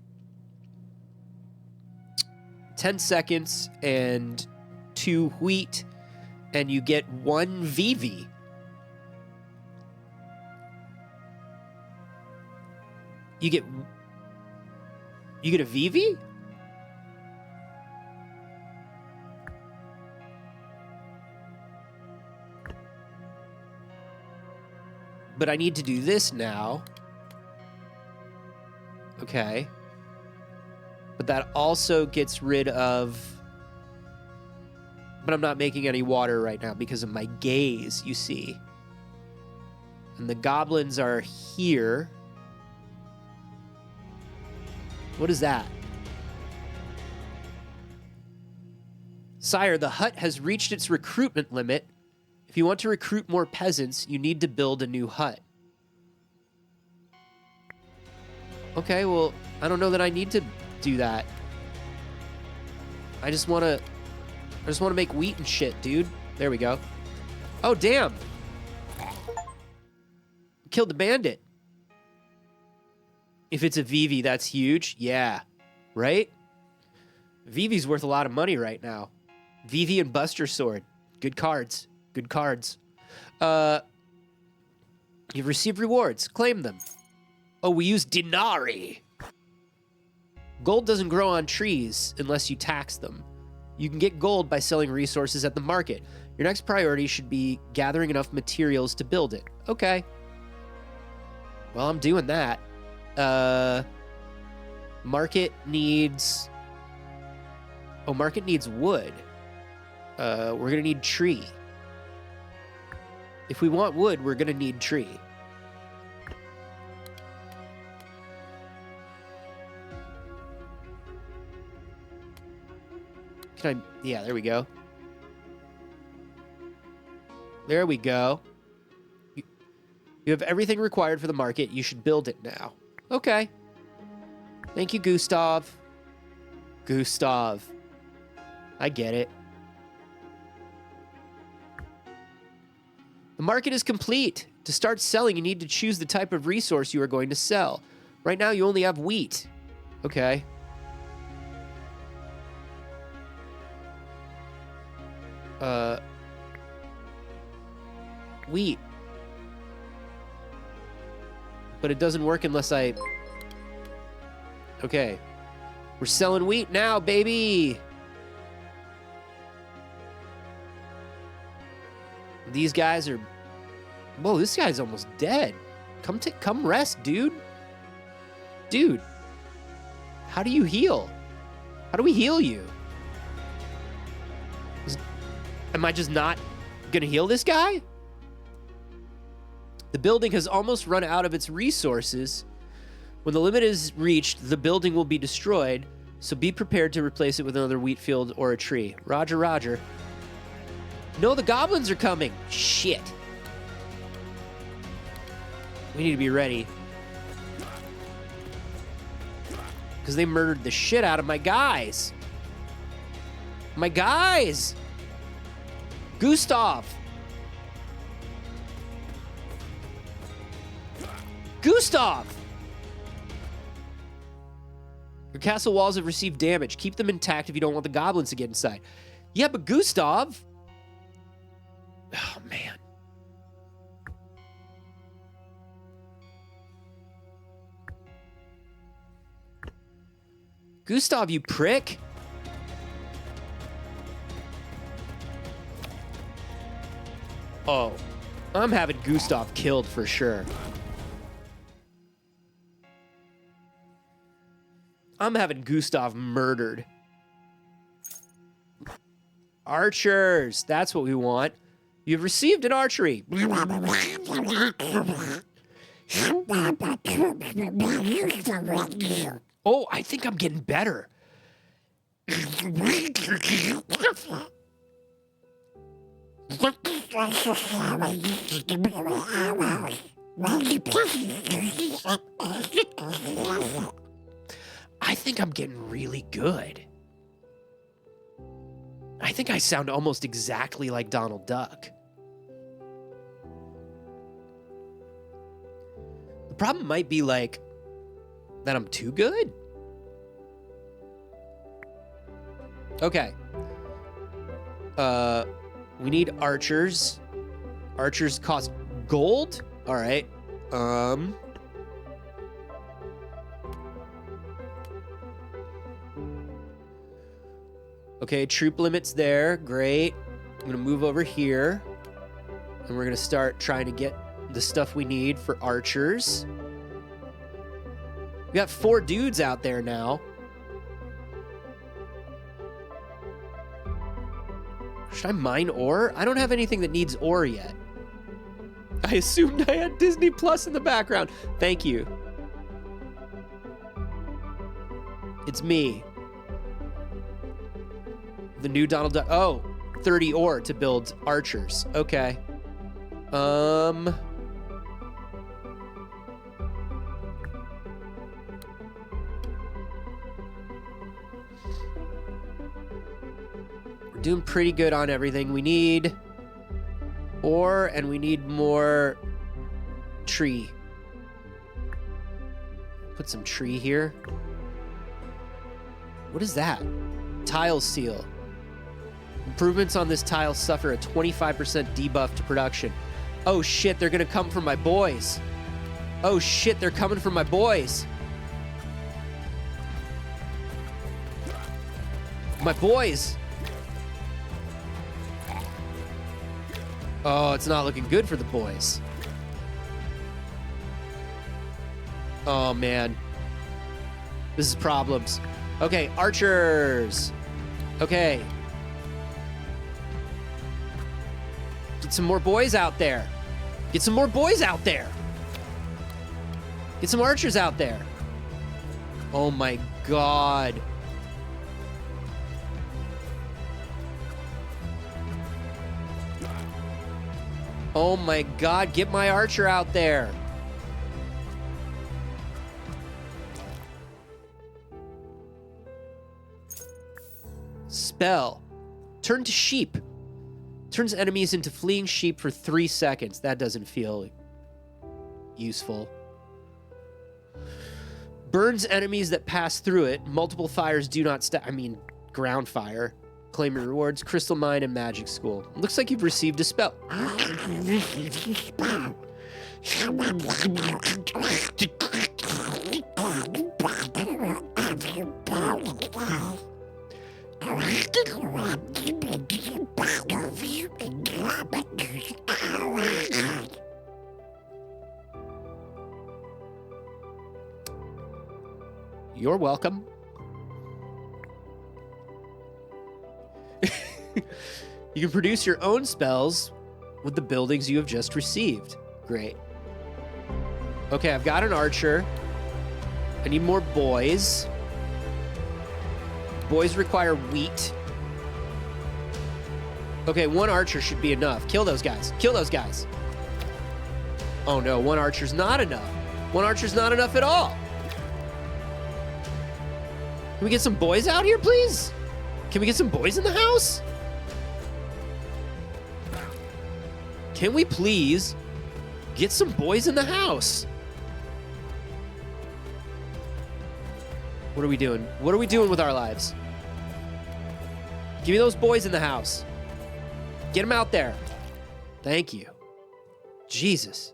10 seconds and 2 wheat, and you get 1 VV. You get a VV? But I need to do this now. Okay. But that also gets rid of... But I'm not making any water right now because of my gaze, you see. And the goblins are here. What is that? Sire, the hut has reached its recruitment limit. If you want to recruit more peasants, you need to build a new hut. Okay, well, I don't know that I need to do that. I just want to make wheat and shit, dude. There we go. Oh, damn. Killed the bandit. If it's a VV, that's huge. Yeah. Right? VV's worth a lot of money right now. VV and Buster Sword. Good cards. Good cards. You've received rewards. Claim them. Oh, we use denarii. Gold doesn't grow on trees unless you tax them. You can get gold by selling resources at the market. Your next priority should be gathering enough materials to build it. Okay. Well, I'm doing that. Market needs... Oh, market needs wood. We're gonna need tree. If we want wood, we're gonna need tree. Can I... Yeah, there we go. There we go. You have everything required for the market. You should build it now. Okay. Thank you, Gustav. Gustav. I get it. The market is complete. To start selling, you need to choose the type of resource you are going to sell. Right now, you only have wheat. Okay. Wheat. But it doesn't work unless I... Okay. We're selling wheat now, baby! These guys are... Whoa, this guy's almost dead. Come rest, dude. Dude. How do you heal? How do we heal you? Am I just not gonna heal this guy? The building has almost run out of its resources. When the limit is reached, the building will be destroyed, so be prepared to replace it with another wheat field or a tree. Roger, roger. No, the goblins are coming. Shit. We need to be ready. Because they murdered the shit out of my guys. My guys! Gustav! Gustav! Your castle walls have received damage. Keep them intact if you don't want the goblins to get inside. Yeah, but Gustav... Oh, man. Gustav, you prick. Oh, I'm having Gustav killed for sure. I'm having Gustav murdered. Archers, that's what we want. You've received an archery. Oh, I think I'm getting better. I think I'm getting really good. I think I sound almost exactly like Donald Duck. The problem might be like that I'm too good. Okay. We need archers. Archers cost gold? All right. Okay, troop limits there. Great. I'm gonna move over here. And we're gonna start trying to get the stuff we need for archers. We got 4 dudes out there now. Should I mine ore? I don't have anything that needs ore yet. I assumed I had Disney Plus in the background. Thank you. It's me. The new Donald Duck. Oh, 30 ore to build archers. Okay. We're doing pretty good on everything. We need ore and we need more tree. Put some tree here. What is that? Tile seal. Improvements on this tile suffer a 25% debuff to production. Oh shit, they're gonna come from my boys. Oh shit, they're coming from my boys. My boys. Oh, it's not looking good for the boys. Oh man. This is problems. Okay, archers. Okay. Get some more boys out there. Get some more boys out there. Get some archers out there. Oh my god. Oh my god, get my archer out there. Spell. Turn to sheep. Turns enemies into fleeing sheep for 3 seconds. That doesn't feel useful. Burns enemies that pass through it. Multiple fires do not ground fire. Claim your rewards, crystal mine, and magic school. Looks like you've received a spell. You're welcome. You can produce your own spells with the buildings you have just received. Great. Okay, I've got an archer. I need more boys. Boys require wheat. Okay, 1 archer should be enough. Kill those guys. Kill those guys. Oh no, 1 archer's not enough. 1 archer's not enough at all. Can we get some boys out here, please? Can we get some boys in the house? Can we please get some boys in the house? What are we doing? What are we doing with our lives? Give me those boys in the house. Get them out there. Thank you. Jesus.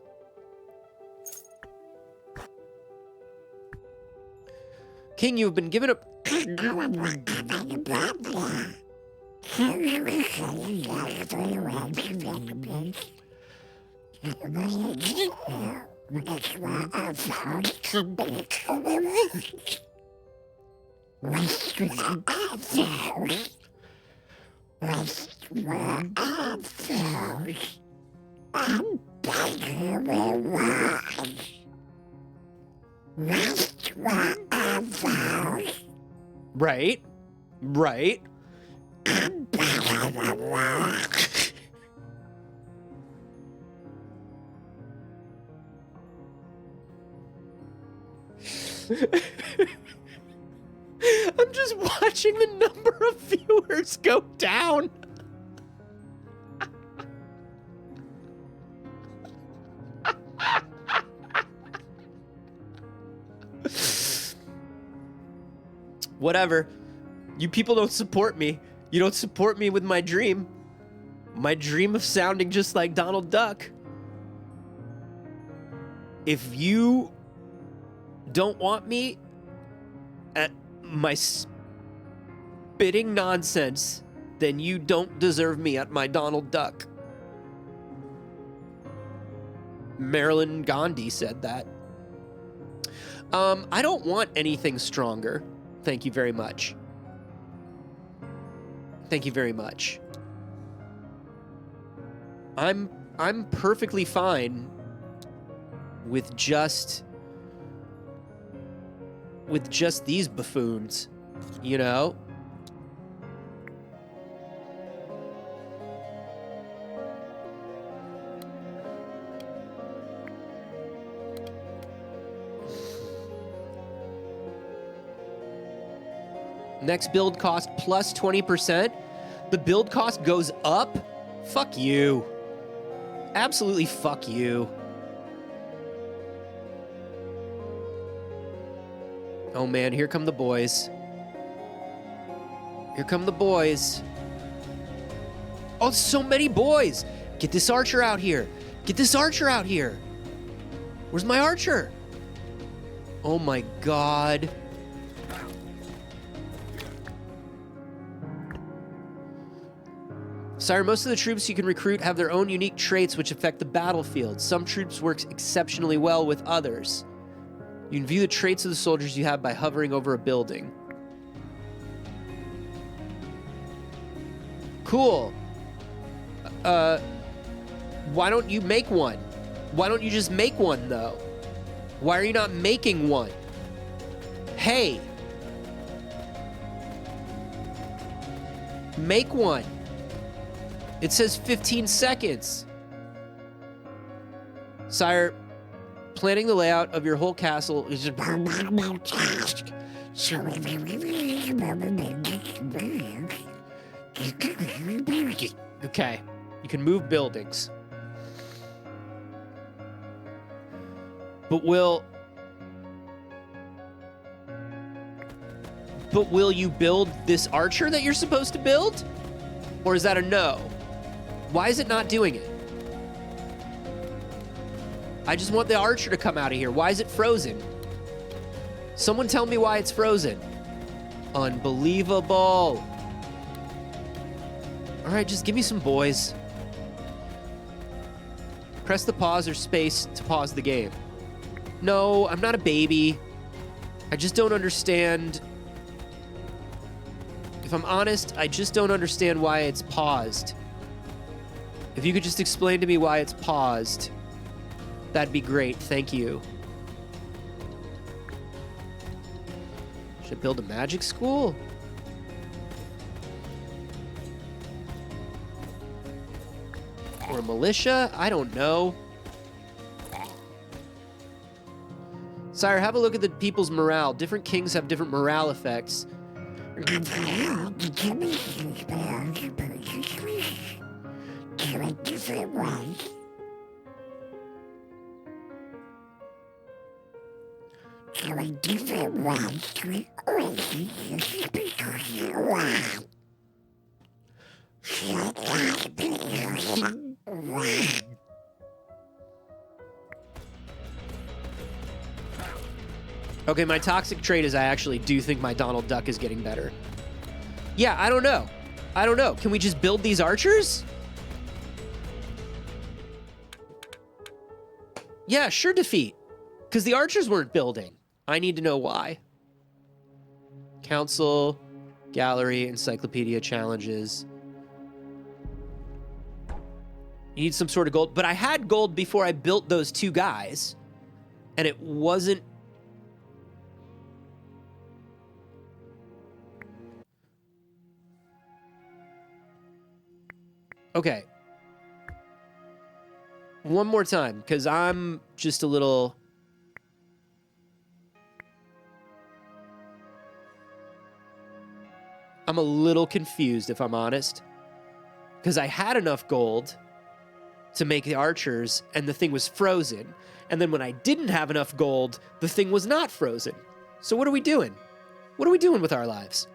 King, you have been given a... Right. Right. I'm just watching the number of viewers go down. Whatever. You people don't support me. You don't support me with my dream. My dream of sounding just like Donald Duck. If you don't want me at my spitting nonsense, then you don't deserve me at my Donald Duck. Marilyn Gandhi said that. I don't want anything stronger. Thank you very much. Thank you very much. I'm perfectly fine with just these buffoons, you know? Next build cost plus 20%. The build cost goes up? Fuck you. Absolutely fuck you. Oh man, here come the boys. Here come the boys. Oh, so many boys. Get this archer out here. Get this archer out here. Where's my archer? Oh my god. Sire, most of the troops you can recruit have their own unique traits which affect the battlefield. Some troops work exceptionally well with others. You can view the traits of the soldiers you have by hovering over a building. Cool. Why don't you make one? Why don't you just make one, though? Why are you not making one? Hey. Make one. It says 15 seconds. Sire, planning the layout of your whole castle is just... Okay, you can move buildings. But will you build this archer that you're supposed to build? Or is that a no? Why is it not doing it? I just want the archer to come out of here. Why is it frozen? Someone tell me why it's frozen. Unbelievable. All right, just give me some boys. Press the pause or space to pause the game. No, I'm not a baby. I just don't understand. If I'm honest, I just don't understand why it's paused. If you could just explain to me why it's paused, that'd be great. Thank you. Should I build a magic school? Or a militia? I don't know. Sire, have a look at the people's morale. Different kings have different morale effects. Okay, my toxic trait is I actually do think my Donald Duck is getting better. Yeah, I don't know. I don't know. Can we just build these archers? Yeah, sure defeat. Because the archers weren't building. I need to know why. Council, gallery, encyclopedia challenges. You need some sort of gold. But I had gold before I built those two guys. And it wasn't... Okay. One more time, because I'm just a little... I'm a little confused, if I'm honest. Because I had enough gold to make the archers, and the thing was frozen. And then when I didn't have enough gold, the thing was not frozen. So what are we doing? What are we doing with our lives?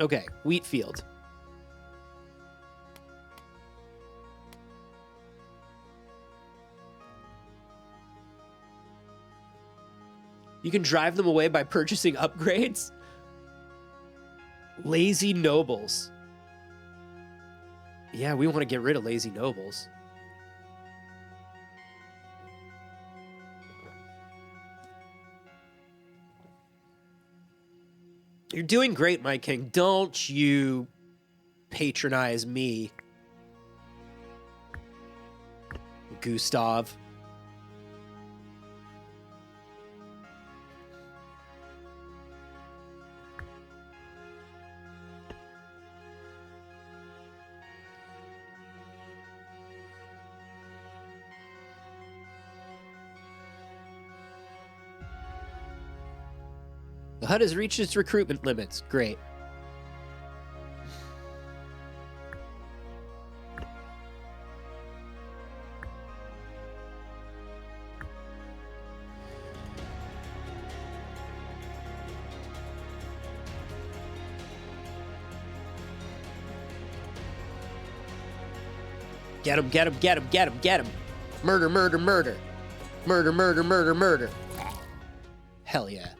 Okay, wheat field. You can drive them away by purchasing upgrades. Lazy nobles. Yeah, we want to get rid of lazy nobles. You're doing great, my king. Don't you patronize me, Gustav. The hut has reached its recruitment limits. Great. Get him, get him, get him, get him, get him. Murder, murder, murder. Murder, murder, murder, murder. Hell yeah.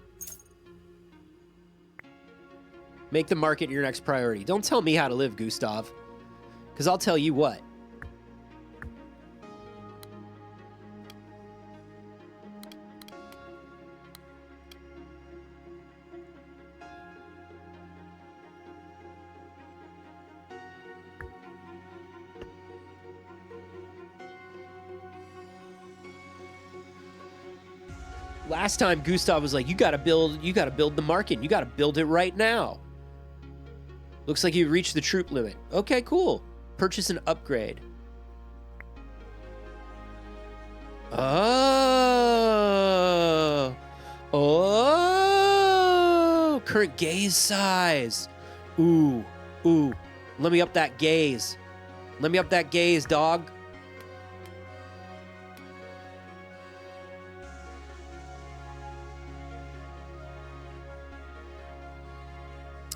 Make the market your next priority. Don't tell me how to live, Gustav. Because I'll tell you what. Last time Gustav was like, you gotta build the market. You gotta build it right now. Looks like you reached the troop limit. Okay, cool. Purchase an upgrade. Oh. Oh. Current gaze size. Ooh. Ooh. Let me up that gaze. Let me up that gaze, dog.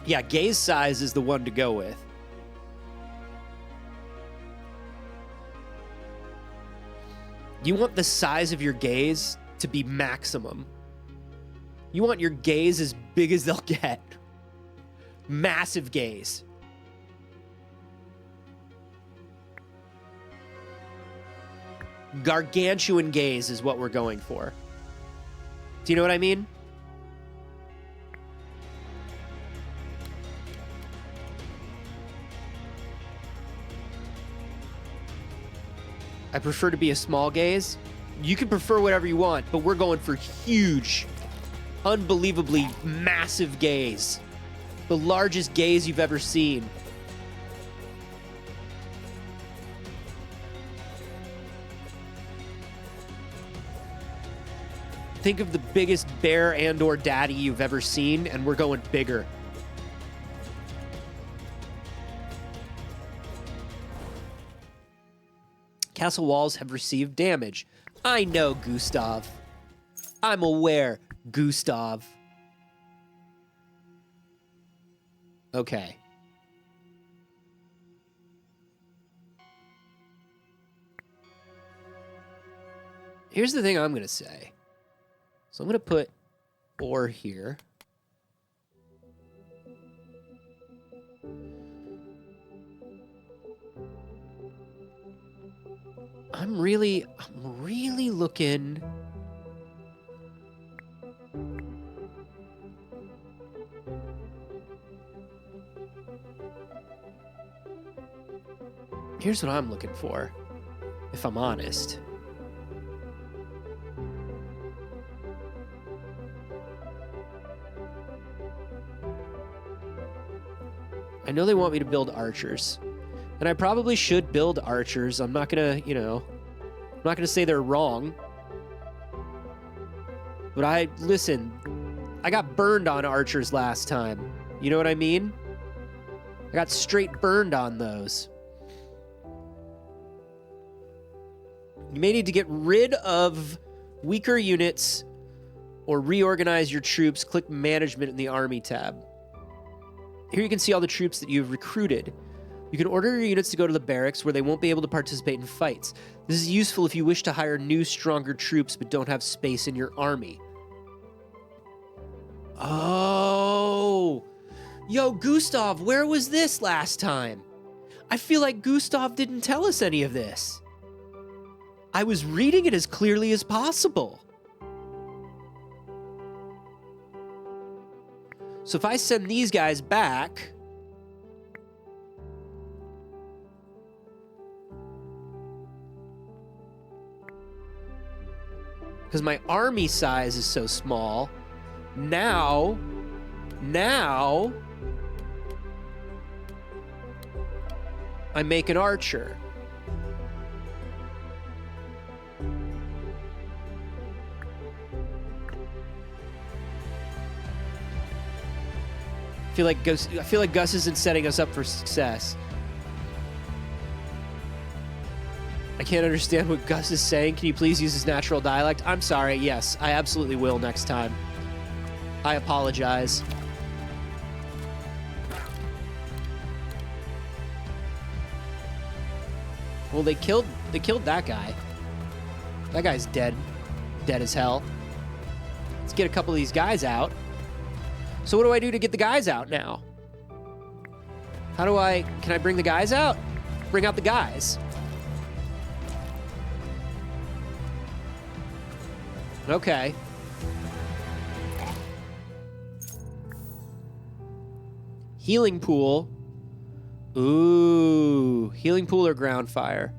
Yeah, gaze size is the one to go with. You want the size of your gaze to be maximum. You want your gaze as big as they'll get. Massive gaze. Gargantuan gaze is what we're going for. Do you know what I mean? I prefer to be a small gaze. You can prefer whatever you want, but we're going for huge, unbelievably massive gaze. The largest gaze you've ever seen. Think of the biggest bear and or daddy you've ever seen, and we're going bigger. Castle walls have received damage. I know, Gustav. I'm aware, Gustav. Okay. Here's the thing I'm going to say. So I'm going to put ore here. I'm really looking. Here's what I'm looking for, if I'm honest. I know they want me to build archers, and I probably should build archers. I'm not gonna, I'm not gonna say they're wrong. But listen, I got burned on archers last time. You know what I mean? I got straight burned on those. You may need to get rid of weaker units or reorganize your troops. Click Management in the Army tab. Here you can see all the troops that you've recruited. You can order your units to go to the barracks where they won't be able to participate in fights. This is useful if you wish to hire new, stronger troops but don't have space in your army. Oh! Yo, Gustav, where was this last time? I feel like Gustav didn't tell us any of this. I was reading it as clearly as possible. So if I send these guys back... because my army size is so small, now, I make an archer. I feel like Gus isn't setting us up for success. I can't understand what Gus is saying. Can you please use his natural dialect? I'm sorry. Yes, I absolutely will next time. I apologize. Well, they killed that guy. That guy's dead. Dead as hell. Let's get a couple of these guys out. So what do I do to get the guys out now? Can I bring the guys out? Bring out the guys. Okay. Healing pool. Ooh, healing pool or ground fire.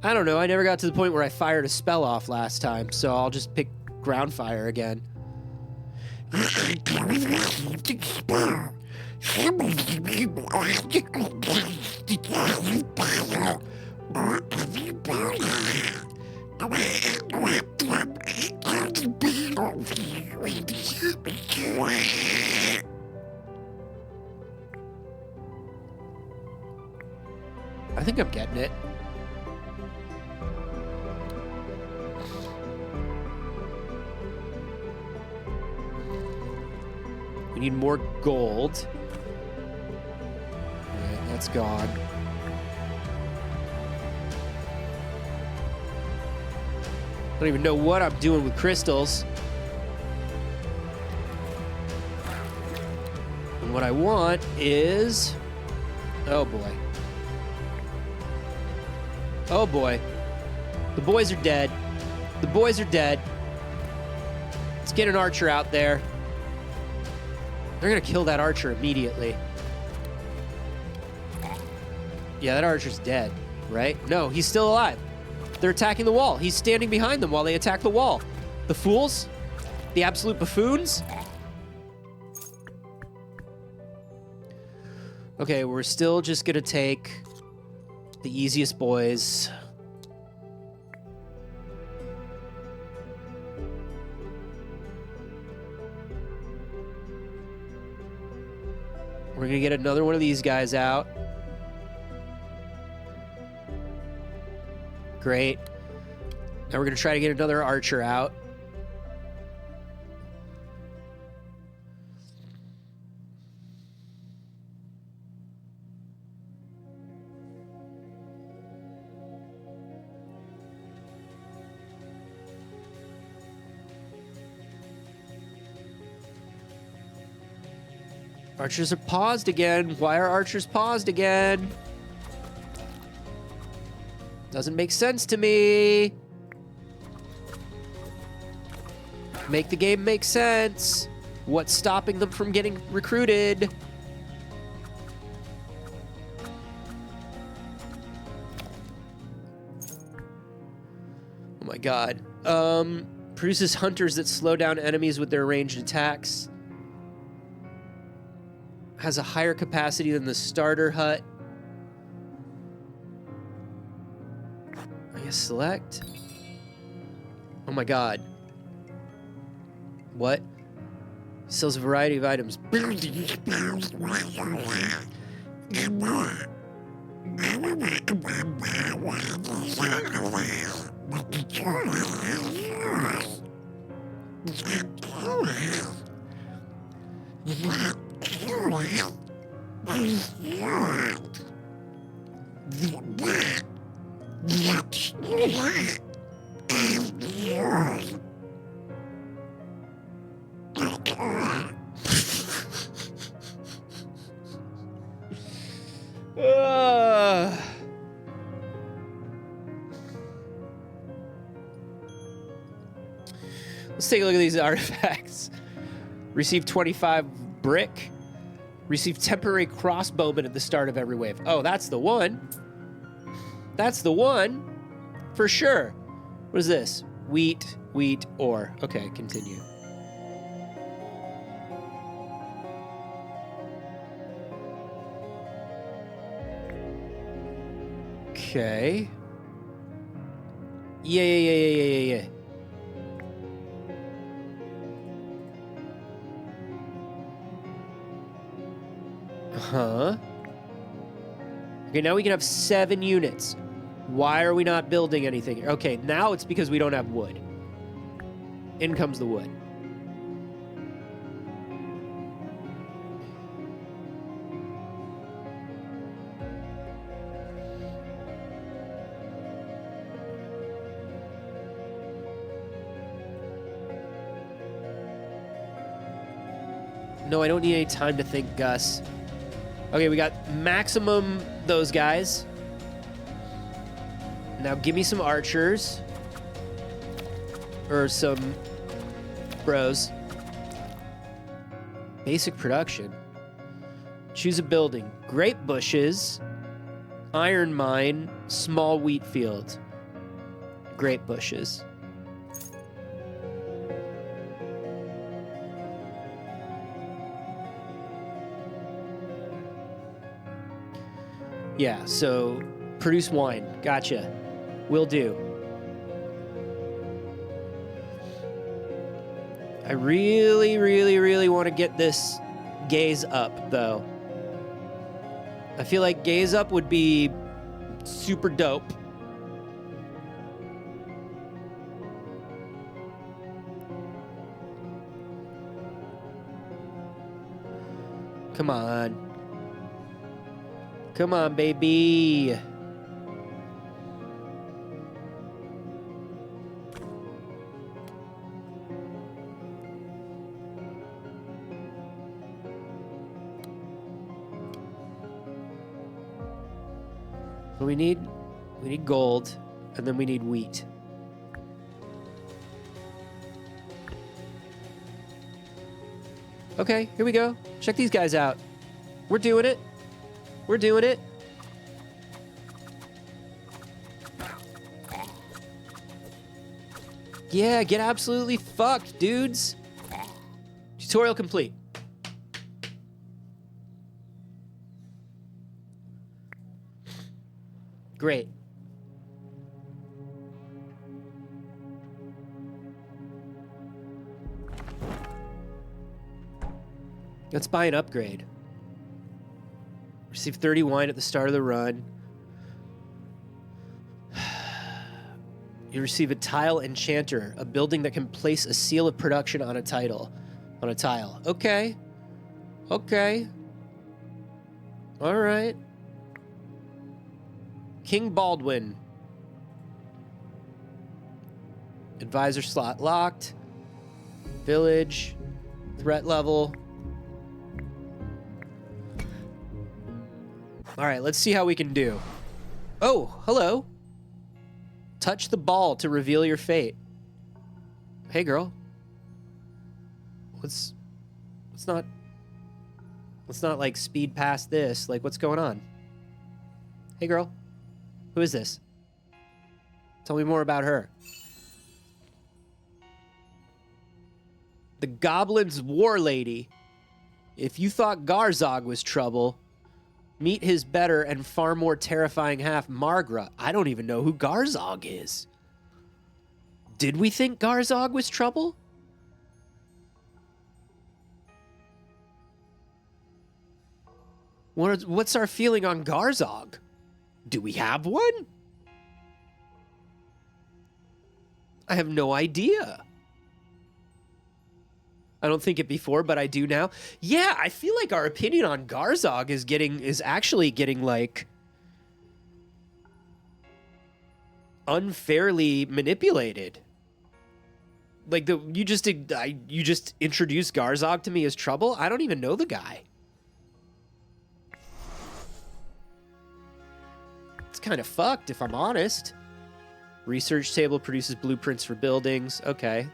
I don't know. I never got to the point where I fired a spell off last time, so I'll just pick ground fire again. I think I'm getting it. We need more gold. Alright, that's gone. I don't even know what I'm doing with crystals. And what I want is... oh boy. Oh boy. The boys are dead. The boys are dead. Let's get an archer out there. They're gonna kill that archer immediately. Yeah, that archer's dead, right? No, he's still alive. They're attacking the wall. He's standing behind them while they attack the wall. The fools? The absolute buffoons? Okay, we're still just gonna take the easiest boys. We're gonna get another one of these guys out. Great. Now we're gonna try to get another archer out. Archers are paused again. Why are archers paused again? Doesn't make sense to me. Make the game make sense. What's stopping them from getting recruited? Oh my god. Produces hunters that slow down enemies with their ranged attacks. Has a higher capacity than the starter hut. I guess select. Oh my god. What? Sells a variety of items. Let's take a look at these artifacts. Receive 25 brick. Receive temporary crossbowman at the start of every wave. Oh, that's the one. That's the one. For sure. What is this? Wheat, ore. Okay, continue. Okay. Yeah. Huh? Okay, now we can have 7 units. Why are we not building anything? Okay, now it's because we don't have wood. In comes the wood. No, I don't need any time to think, Gus. Okay, we got maximum those guys. Now give me some archers. Or some bros. Basic production. Choose a building. Grape bushes. Iron mine. Small wheat field. Grape bushes. Yeah, so produce wine. Gotcha. Will do. I really want to get this gaze up, though. I feel like gaze up would be super dope. Come on. Come on, baby. So we need gold, and then we need wheat. Okay, here we go. Check these guys out. We're doing it. We're doing it. Yeah, get absolutely fucked, dudes. Tutorial complete. Great. Let's buy an upgrade. Receive 30 wine at the start of the run. You receive a tile enchanter, a building that can place a seal of production on a tile. Okay. Okay. All right. King Baldwin. Advisor slot locked. Village. Threat level. All right, let's see how we can do. Oh, hello. Touch the ball to reveal your fate. Hey, girl. Let's not like speed past this. Like, what's going on? Hey, girl. Who is this? Tell me more about her. The Goblin's War Lady. If you thought Garzog was trouble, meet his better and far more terrifying half, Margra. I don't even know who Garzog is. Did we think Garzog was trouble? What's our feeling on Garzog? Do we have one? I have no idea. I don't think it before, but I do now. Yeah, I feel like our opinion on Garzog is actually getting like unfairly manipulated. Like you just introduced Garzog to me as trouble. I don't even know the guy. It's kind of fucked, if I'm honest. Research table produces blueprints for buildings. Okay.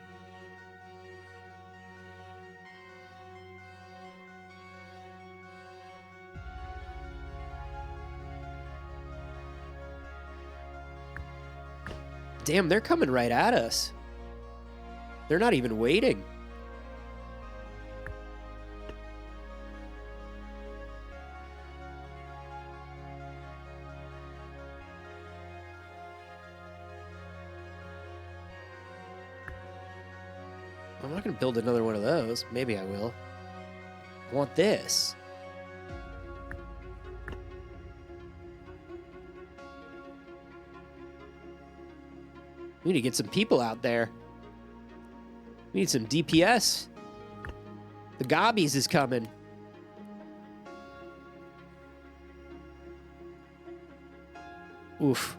Damn, they're coming right at us. They're not even waiting. I'm not going to build another one of those. Maybe I will. I want this. We need to get some people out there. We need some DPS. The Gobbies is coming. Oof.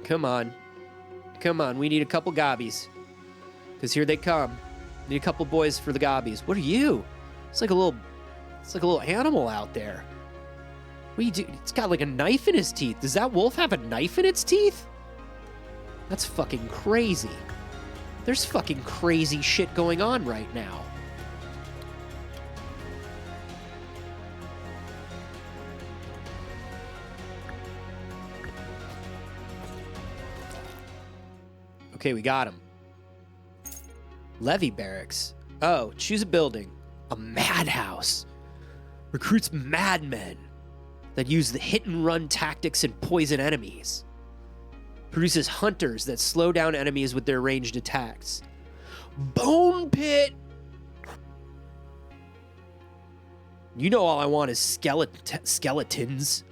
Come on. Come on, we need a couple Gobbies. Because here they come. Need a couple boys for the Gobbies. What are you? It's like a little animal out there. What do you do? It's got like a knife in his teeth. Does that wolf have a knife in its teeth? That's fucking crazy. There's fucking crazy shit going on right now. Okay, we got him. Levy barracks. Oh, choose a building. A madhouse. Recruits madmen that use the hit-and-run tactics and poison enemies. Produces hunters that slow down enemies with their ranged attacks. Bone pit! You know all I want is skeletons.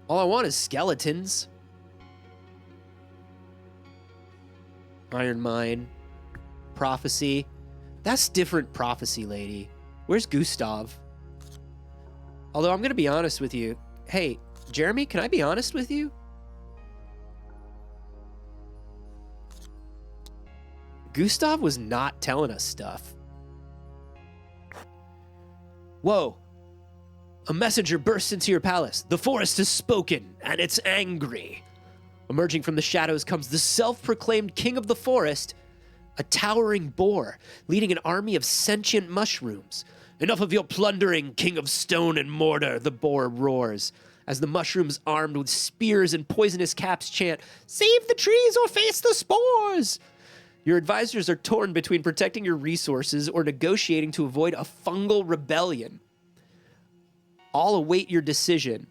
All I want is skeletons. Iron Mine. Prophecy. That's different prophecy, lady. Where's Gustav? Although I'm going to be honest with you. Hey, Jeremy, can I be honest with you? Gustav was not telling us stuff. Whoa. A messenger bursts into your palace. The forest has spoken, and it's angry. Emerging from the shadows comes the self-proclaimed king of the forest, a towering boar, leading an army of sentient mushrooms. Enough of your plundering, king of stone and mortar, the boar roars, as the mushrooms armed with spears and poisonous caps chant, "Save the trees or face the spores!" Your advisors are torn between protecting your resources or negotiating to avoid a fungal rebellion. All await your decision.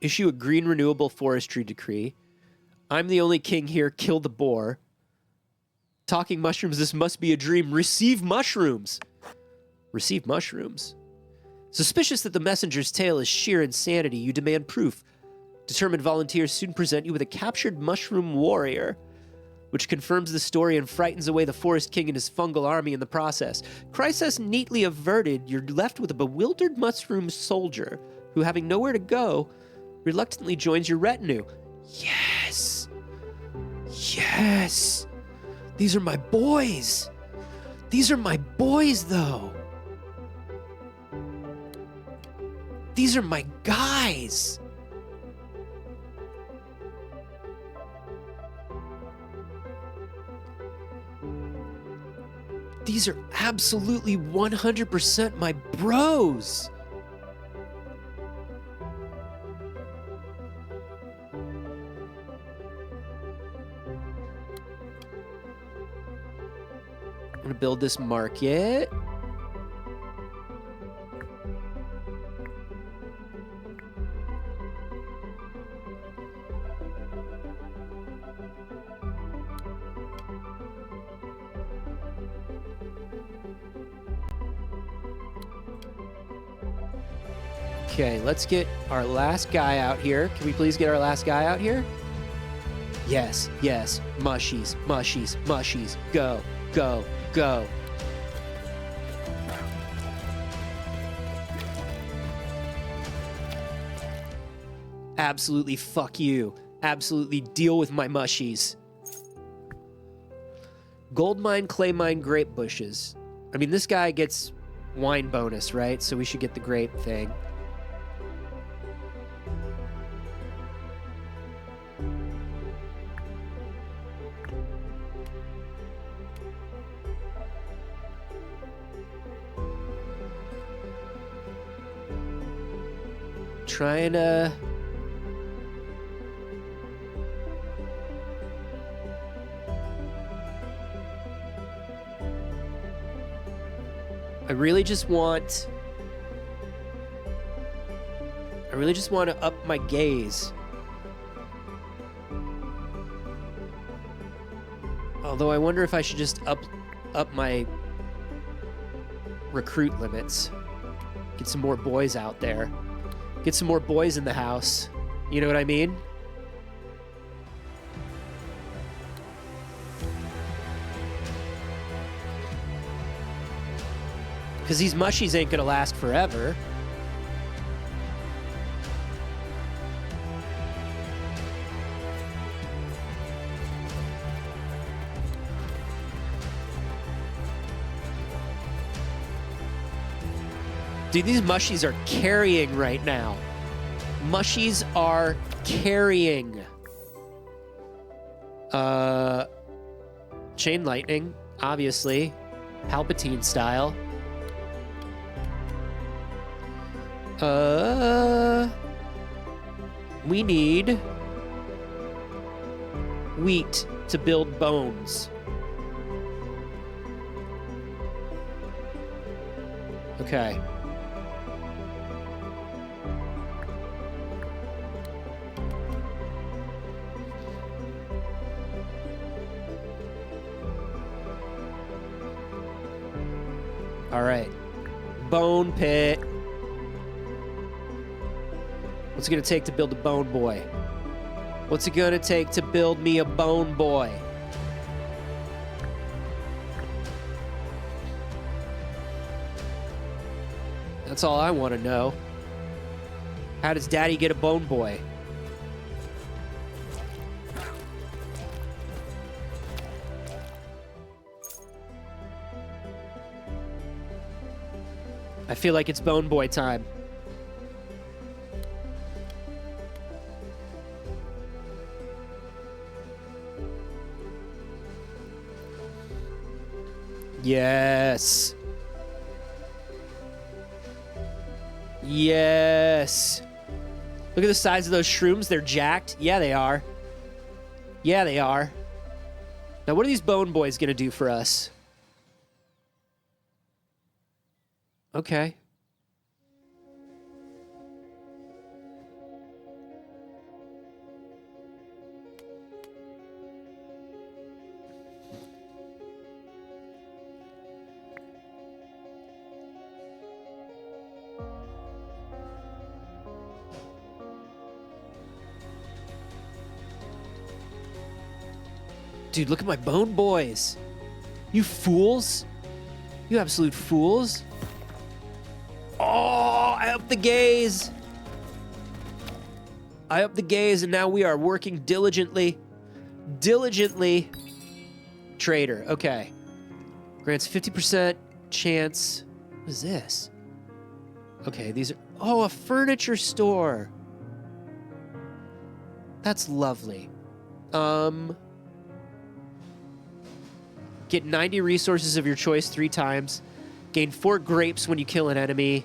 Issue a green renewable forestry decree. I'm the only king here. Kill the boar. Talking mushrooms, this must be a dream. Receive mushrooms. Receive mushrooms. Suspicious that the messenger's tale is sheer insanity, you demand proof. Determined volunteers soon present you with a captured mushroom warrior, which confirms the story and frightens away the forest king and his fungal army in the process. Crisis neatly averted, you're left with a bewildered mushroom soldier who, having nowhere to go, reluctantly joins your retinue. Yes! Yes! These are my boys! These are my boys, though! These are my guys. These are absolutely 100% my bros. I'm gonna build this market. Okay, let's get our last guy out here. Can we please get our last guy out here? Yes, yes. Mushies, mushies, mushies. Go, go, go. Absolutely fuck you. Absolutely deal with my mushies. Gold mine, clay mine, grape bushes. I mean, this guy gets wine bonus, right? So we should get the grape thing. Trying to... I really just want to up my gaze. Although I wonder if I should just up my recruit limits. Get some more boys out there. Get some more boys in the house. You know what I mean? Because these mushies ain't gonna last forever. Dude, these mushies are carrying right now. Mushies are carrying. Chain lightning, obviously. Palpatine style. We need wheat to build bones. Okay. All right. Bone pit. What's it gonna take to build a bone boy? What's it gonna take to build me a bone boy? That's all I want to know. How does Daddy get a bone boy? I feel like it's bone boy time. Yes. Yes. Look at the size of those shrooms. They're jacked. Yeah, they are. Yeah, they are. Now, what are these bone boys going to do for us? Okay. Dude, look at my bone boys. You fools. You absolute fools. Oh, I upped the gaze. I upped the gaze, and now we are working diligently. Diligently. Trader, okay. Grants 50% chance. What is this? Okay, these are... Oh, a furniture store. That's lovely. Get 90 resources of your choice 3 times. Gain 4 grapes when you kill an enemy.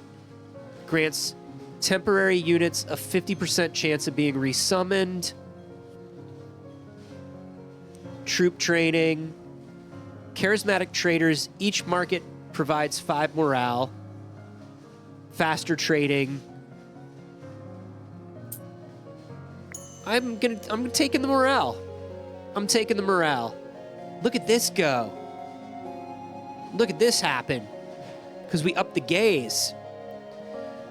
Grants temporary units a 50% chance of being resummoned. Troop training. Charismatic traders. Each market provides 5 morale. Faster trading. I'm taking the morale. I'm taking the morale. Look at this go. Look at this happen. Because we upped the gaze.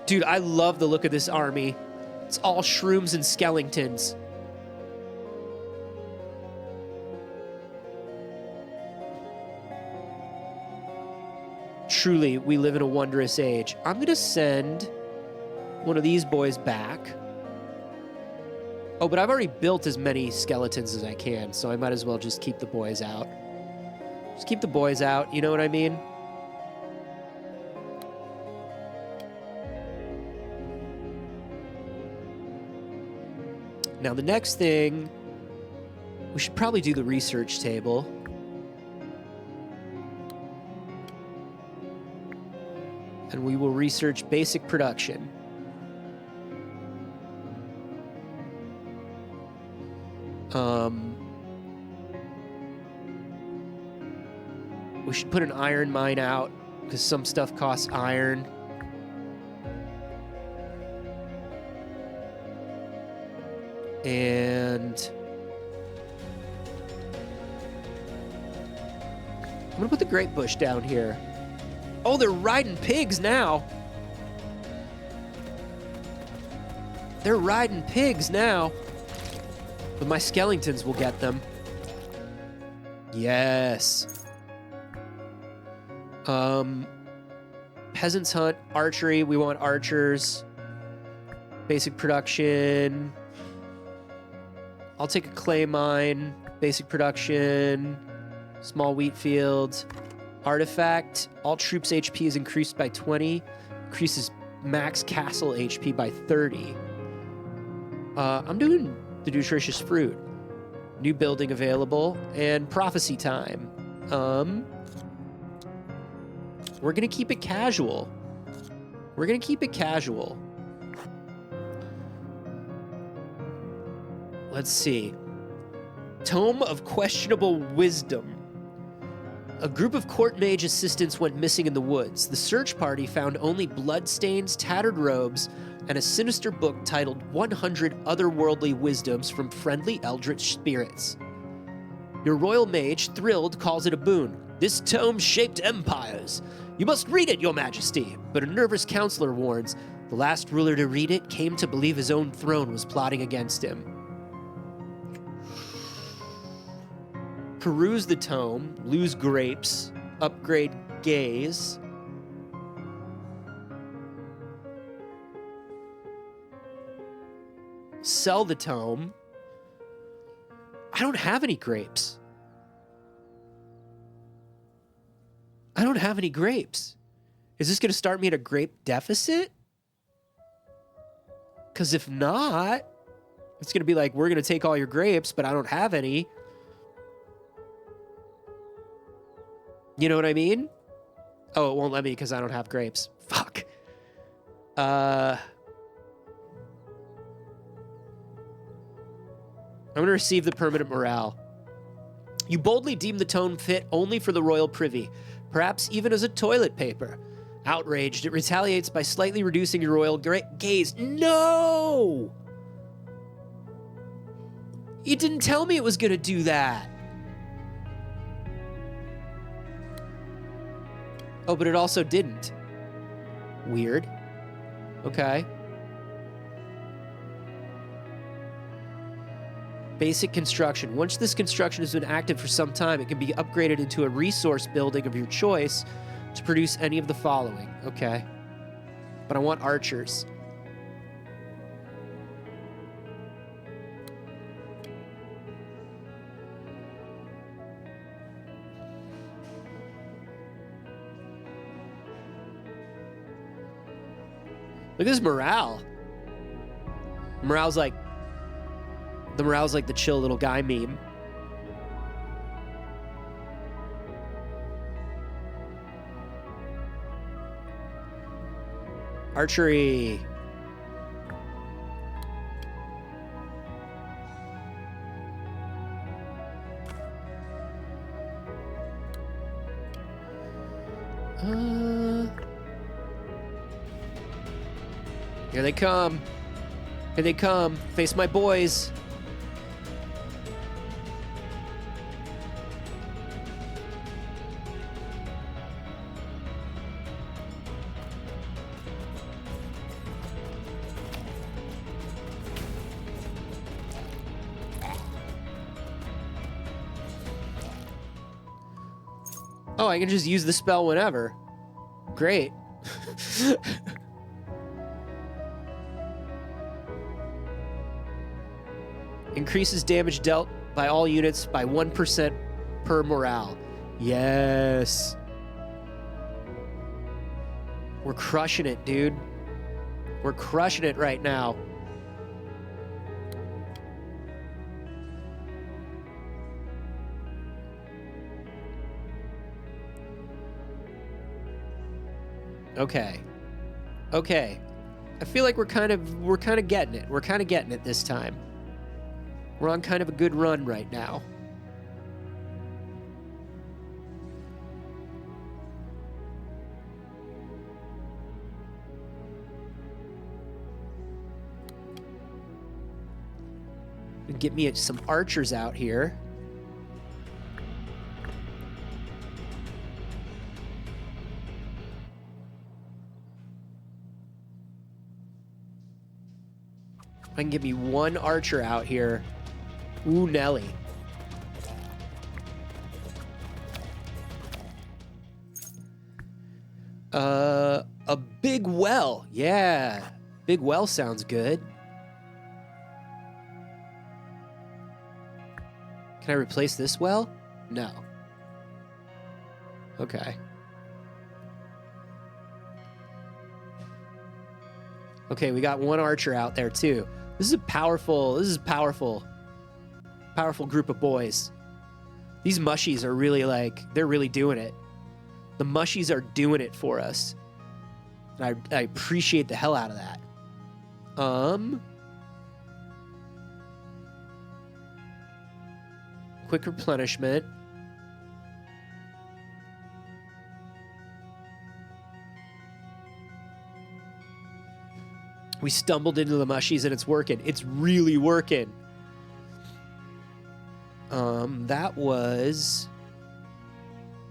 Dude, I love the look of this army. It's all shrooms and skeletons. Truly, we live in a wondrous age. I'm going to send one of these boys back. Oh, but I've already built as many skeletons as I can, so I might as well just keep the boys out. Just keep the boys out, you know what I mean? Now, the next thing, we should probably do the research table. And we will research basic production. We should put an iron mine out because some stuff costs iron. And I'm gonna put the grape bush down here. Oh, they're riding pigs now. They're riding pigs now. But my skeletons will get them. Yes. Peasants hunt, archery. We want archers. Basic production. I'll take a clay mine. Basic production. Small wheat field. Artifact. All troops' HP is increased by 20. Increases max castle HP by 30. I'm doing the nutritious fruit. New building available. And prophecy time. We're going to keep it casual. We're going to keep it casual. Let's see. Tome of Questionable Wisdom. A group of court mage assistants went missing in the woods. The search party found only bloodstains, tattered robes, and a sinister book titled 100 Otherworldly Wisdoms from Friendly Eldritch Spirits. Your royal mage, thrilled, calls it a boon. This tome shaped empires. You must read it, your majesty. But a nervous counselor warns, the last ruler to read it came to believe his own throne was plotting against him. Peruse the tome, lose grapes, upgrade gaze. Sell the tome. I don't have any grapes. I don't have any grapes. Is this going to start me at a grape deficit? Because if not, it's going to be like, we're going to take all your grapes, but I don't have any. You know what I mean? Oh, it won't let me because I don't have grapes. Fuck. I'm going to receive the permanent morale. You boldly deem the tome fit only for the royal privy, perhaps even as a toilet paper. Outraged, it retaliates by slightly reducing your royal gaze. No! It didn't tell me it was going to do that. Oh, but it also didn't. Weird. Okay. Basic construction. Once this construction has been active for some time, it can be upgraded into a resource building of your choice to produce any of the following. Okay. But I want archers. Look at this morale. Morale's like the chill little guy meme. Archery. Here they come. Here they come. Face my boys. Oh, I can just use the spell whenever. Great. Increases damage dealt by all units by 1% per morale. Yes. We're crushing it, dude. We're crushing it right now. Okay. Okay. I feel like we're kind of getting it. We're kind of getting it this time. We're on kind of a good run right now. Get me some archers out here. I can get me one archer out here. Ooh, Nelly. A big well. Yeah. Big well sounds good. Can I replace this well? No. Okay. Okay, we got one archer out there too. This is powerful group of boys. These mushies are really they're really doing it. The mushies are doing it for us. And I appreciate the hell out of that. Quick replenishment. We stumbled into the mushies and it's working. It's really working. That was...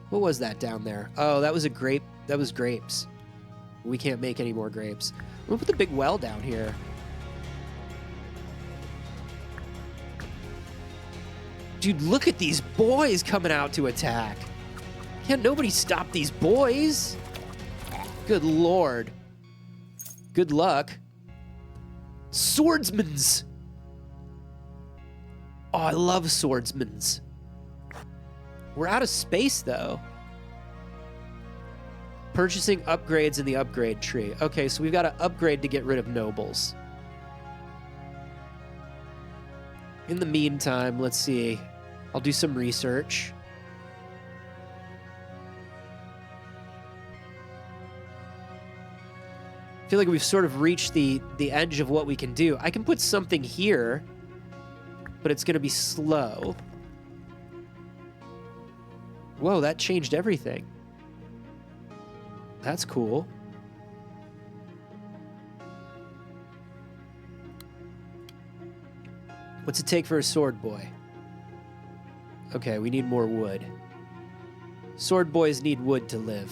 What was that down there? Oh, that was a grape. That was grapes. We can't make any more grapes. We'll put the big well down here. Dude, look at these boys coming out to attack. Can't nobody stop these boys? Good lord. Good luck. Swordsmans. Oh, I love swordsmans. We're out of space, though. Purchasing upgrades in the upgrade tree. Okay, so we've got to upgrade to get rid of nobles. In the meantime, let's see. I'll do some research. I feel like we've sort of reached the edge of what we can do. I can put something here, but it's going to be slow. Whoa, that changed everything. That's cool. What's it take for a sword boy? Okay, we need more wood. Sword boys need wood to live.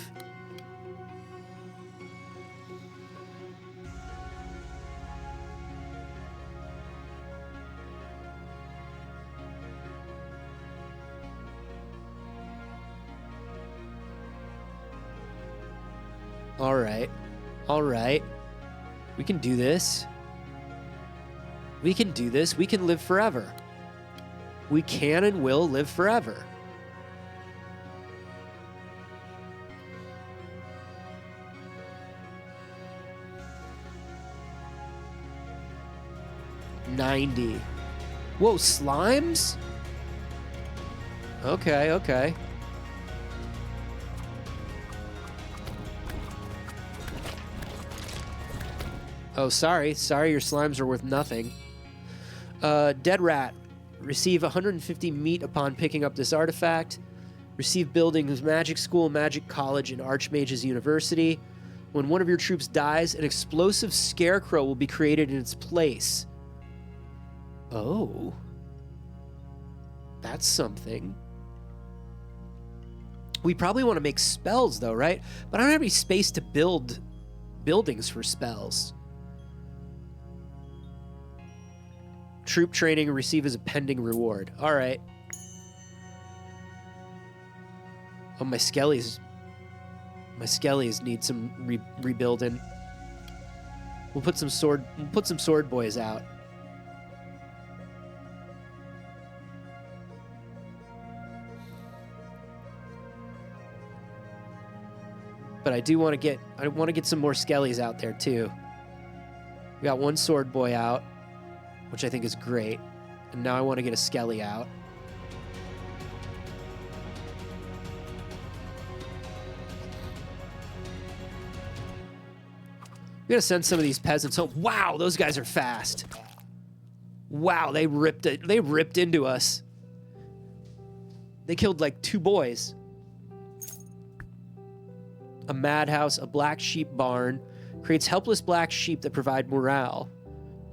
All right. All right. We can do this. We can do this. We can live forever. We can and will live forever. 90. Whoa, slimes? Okay, okay. Oh, sorry. Sorry, your slimes are worth nothing. Dead rat. Receive 150 meat upon picking up this artifact. Receive buildings, magic school, magic college, and archmage's university. When one of your troops dies, an explosive scarecrow will be created in its place. Oh. That's something. We probably want to make spells, though, right? But I don't have any space to build buildings for spells. Troop training receive as a pending reward. All right. Oh, my skellies need some rebuilding. We'll put some sword boys out. But I want to get some more skellies out there too. We got one sword boy out, which I think is great. And now I want to get a skelly out. We gotta send some of these peasants home. Wow, those guys are fast. Wow, they ripped into us. They killed like 2 boys. A madhouse, a black sheep barn, creates helpless black sheep that provide morale.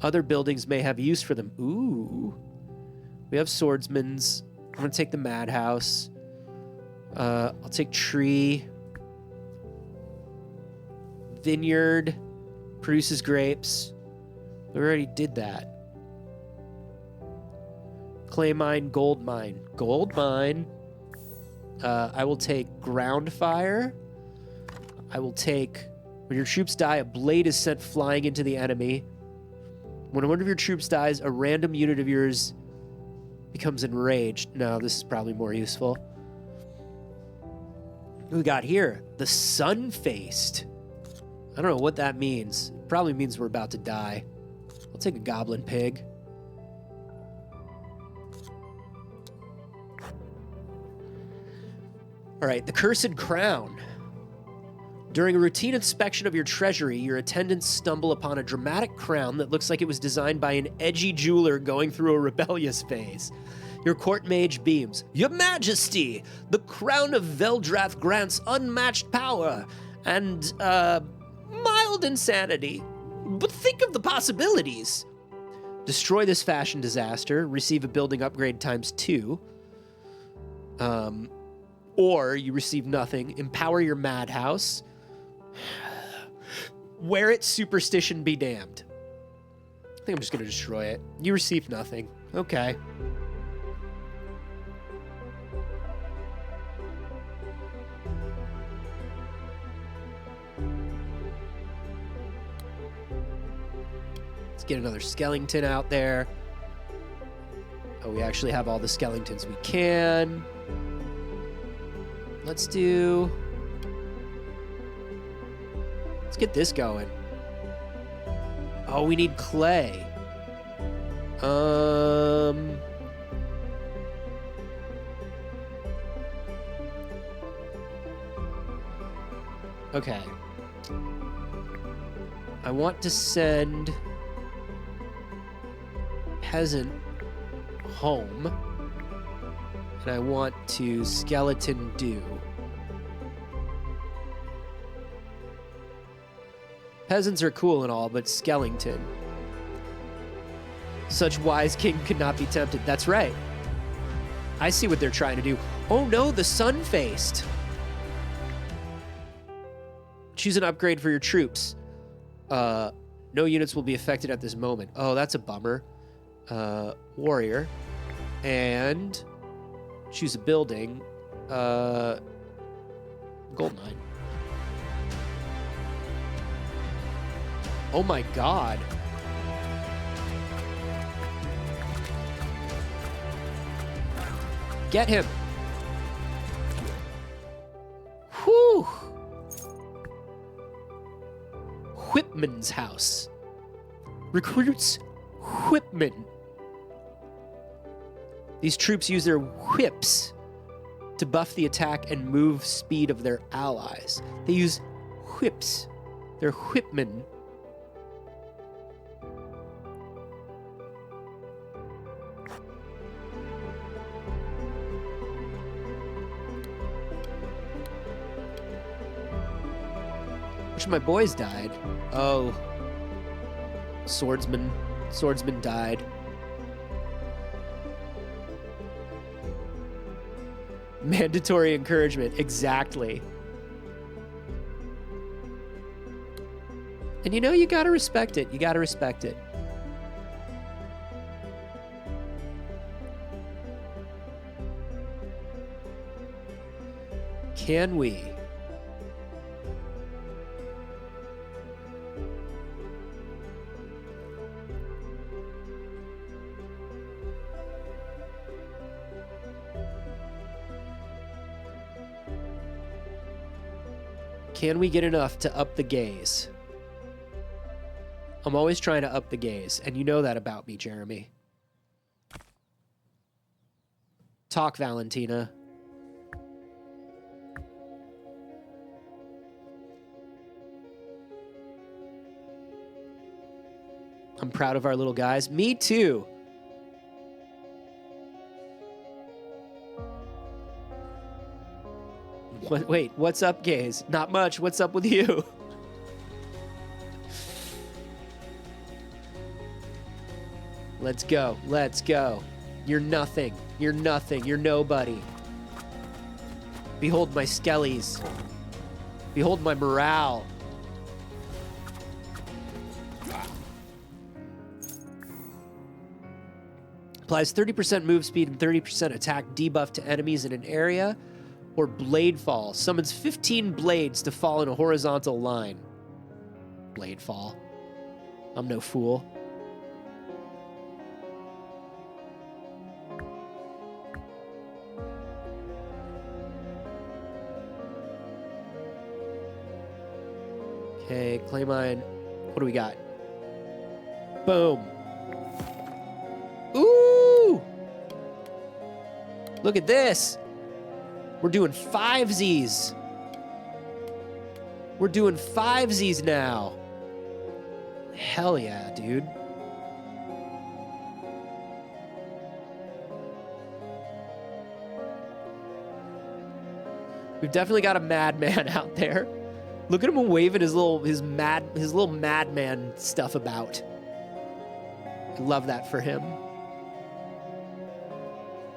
Other buildings may have use for them. Ooh. We have swordsmen's. I'm gonna take the madhouse. I'll take tree. Vineyard. Produces grapes. We already did that. Clay mine, gold mine. Gold mine. I will take ground fire. I will take... When your troops die, a blade is sent flying into the enemy. When one of your troops dies, a random unit of yours becomes enraged. No, this is probably more useful. What we got here? The sun-faced. I don't know what that means. It probably means we're about to die. I'll take a goblin pig. All right, the Cursed Crown. During a routine inspection of your treasury, your attendants stumble upon a dramatic crown that looks like it was designed by an edgy jeweler going through a rebellious phase. Your court mage beams. Your Majesty, the crown of Veldrath grants unmatched power and, mild insanity. But think of the possibilities. Destroy this fashion disaster. Receive a building upgrade ×2. Or you receive nothing. Empower your madhouse. Wear it, superstition be damned. I think I'm just going to destroy it. You receive nothing. Okay. Let's get another skeleton out there. Oh, we actually have all the skeletons we can. Let's get this going. Oh, we need clay. Okay. I want to send peasant home. And I want to skeleton do. Peasants are cool and all, but skeleton. Such wise king could not be tempted. That's right. I see what they're trying to do. Oh no, the sun-faced. Choose an upgrade for your troops. No units will be affected at this moment. Oh, that's a bummer. Warrior. And choose a building. Gold mine. Oh my god. Get him. Whew. Whitman's house. Recruits whipmen. These troops use their whips to buff the attack and move speed of their allies. They use whips. They're whipmen. Which of my boys died? Oh. Swordsman. Swordsman died. Mandatory encouragement. Exactly. And you know, you gotta respect it. You gotta respect it. Can we? Can we get enough to up the gaze? I'm always trying to up the gaze, and you know that about me, Jeremy. Talk, Valentina. I'm proud of our little guys. Me too. Wait, what's up, gays? Not much. What's up with you? Let's go. Let's go. You're nothing. You're nothing. You're nobody. Behold my skellies. Behold my morale. Applies 30% move speed and 30% attack debuff to enemies in an area. Or blade fall. Summons 15 blades to fall in a horizontal line. Blade fall. I'm no fool. Okay, clay mine. What do we got? Boom. Ooh! Look at this. We're doing 5Zs. We're doing 5Zs now. Hell yeah, dude. We've definitely got a madman out there. Look at him waving his little madman stuff about. I love that for him.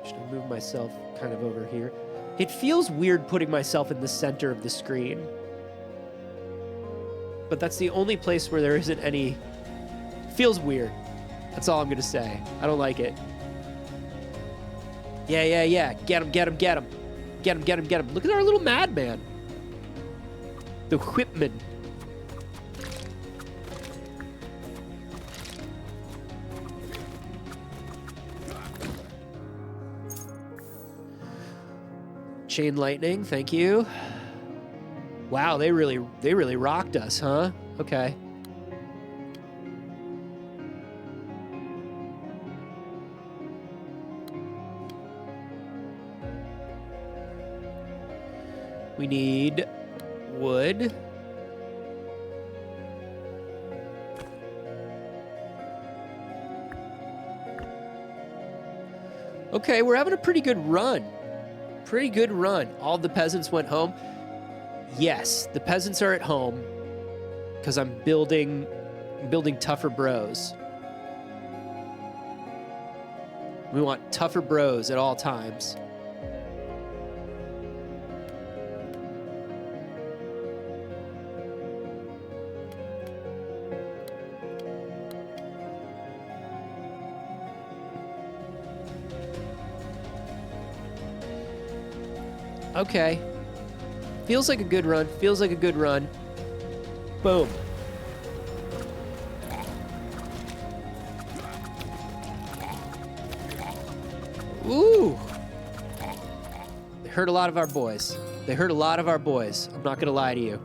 Should I move myself kind of over here? It feels weird putting myself in the center of the screen. But that's the only place where there isn't any... Feels weird. That's all I'm going to say. I don't like it. Yeah, yeah, yeah. Get him, get him, get him. Get him, get him, get him. Look at our little madman. The whipman. Chain lightning, thank you. Wow, they really rocked us, huh? Okay. We need wood. Okay, we're having a pretty good run. Pretty good run. All the peasants went home. Yes, the peasants are at home because I'm building tougher bros. We want tougher bros at all times. Okay. Feels like a good run. Feels like a good run. Boom. Ooh. They hurt a lot of our boys. They hurt a lot of our boys. I'm not going to lie to you.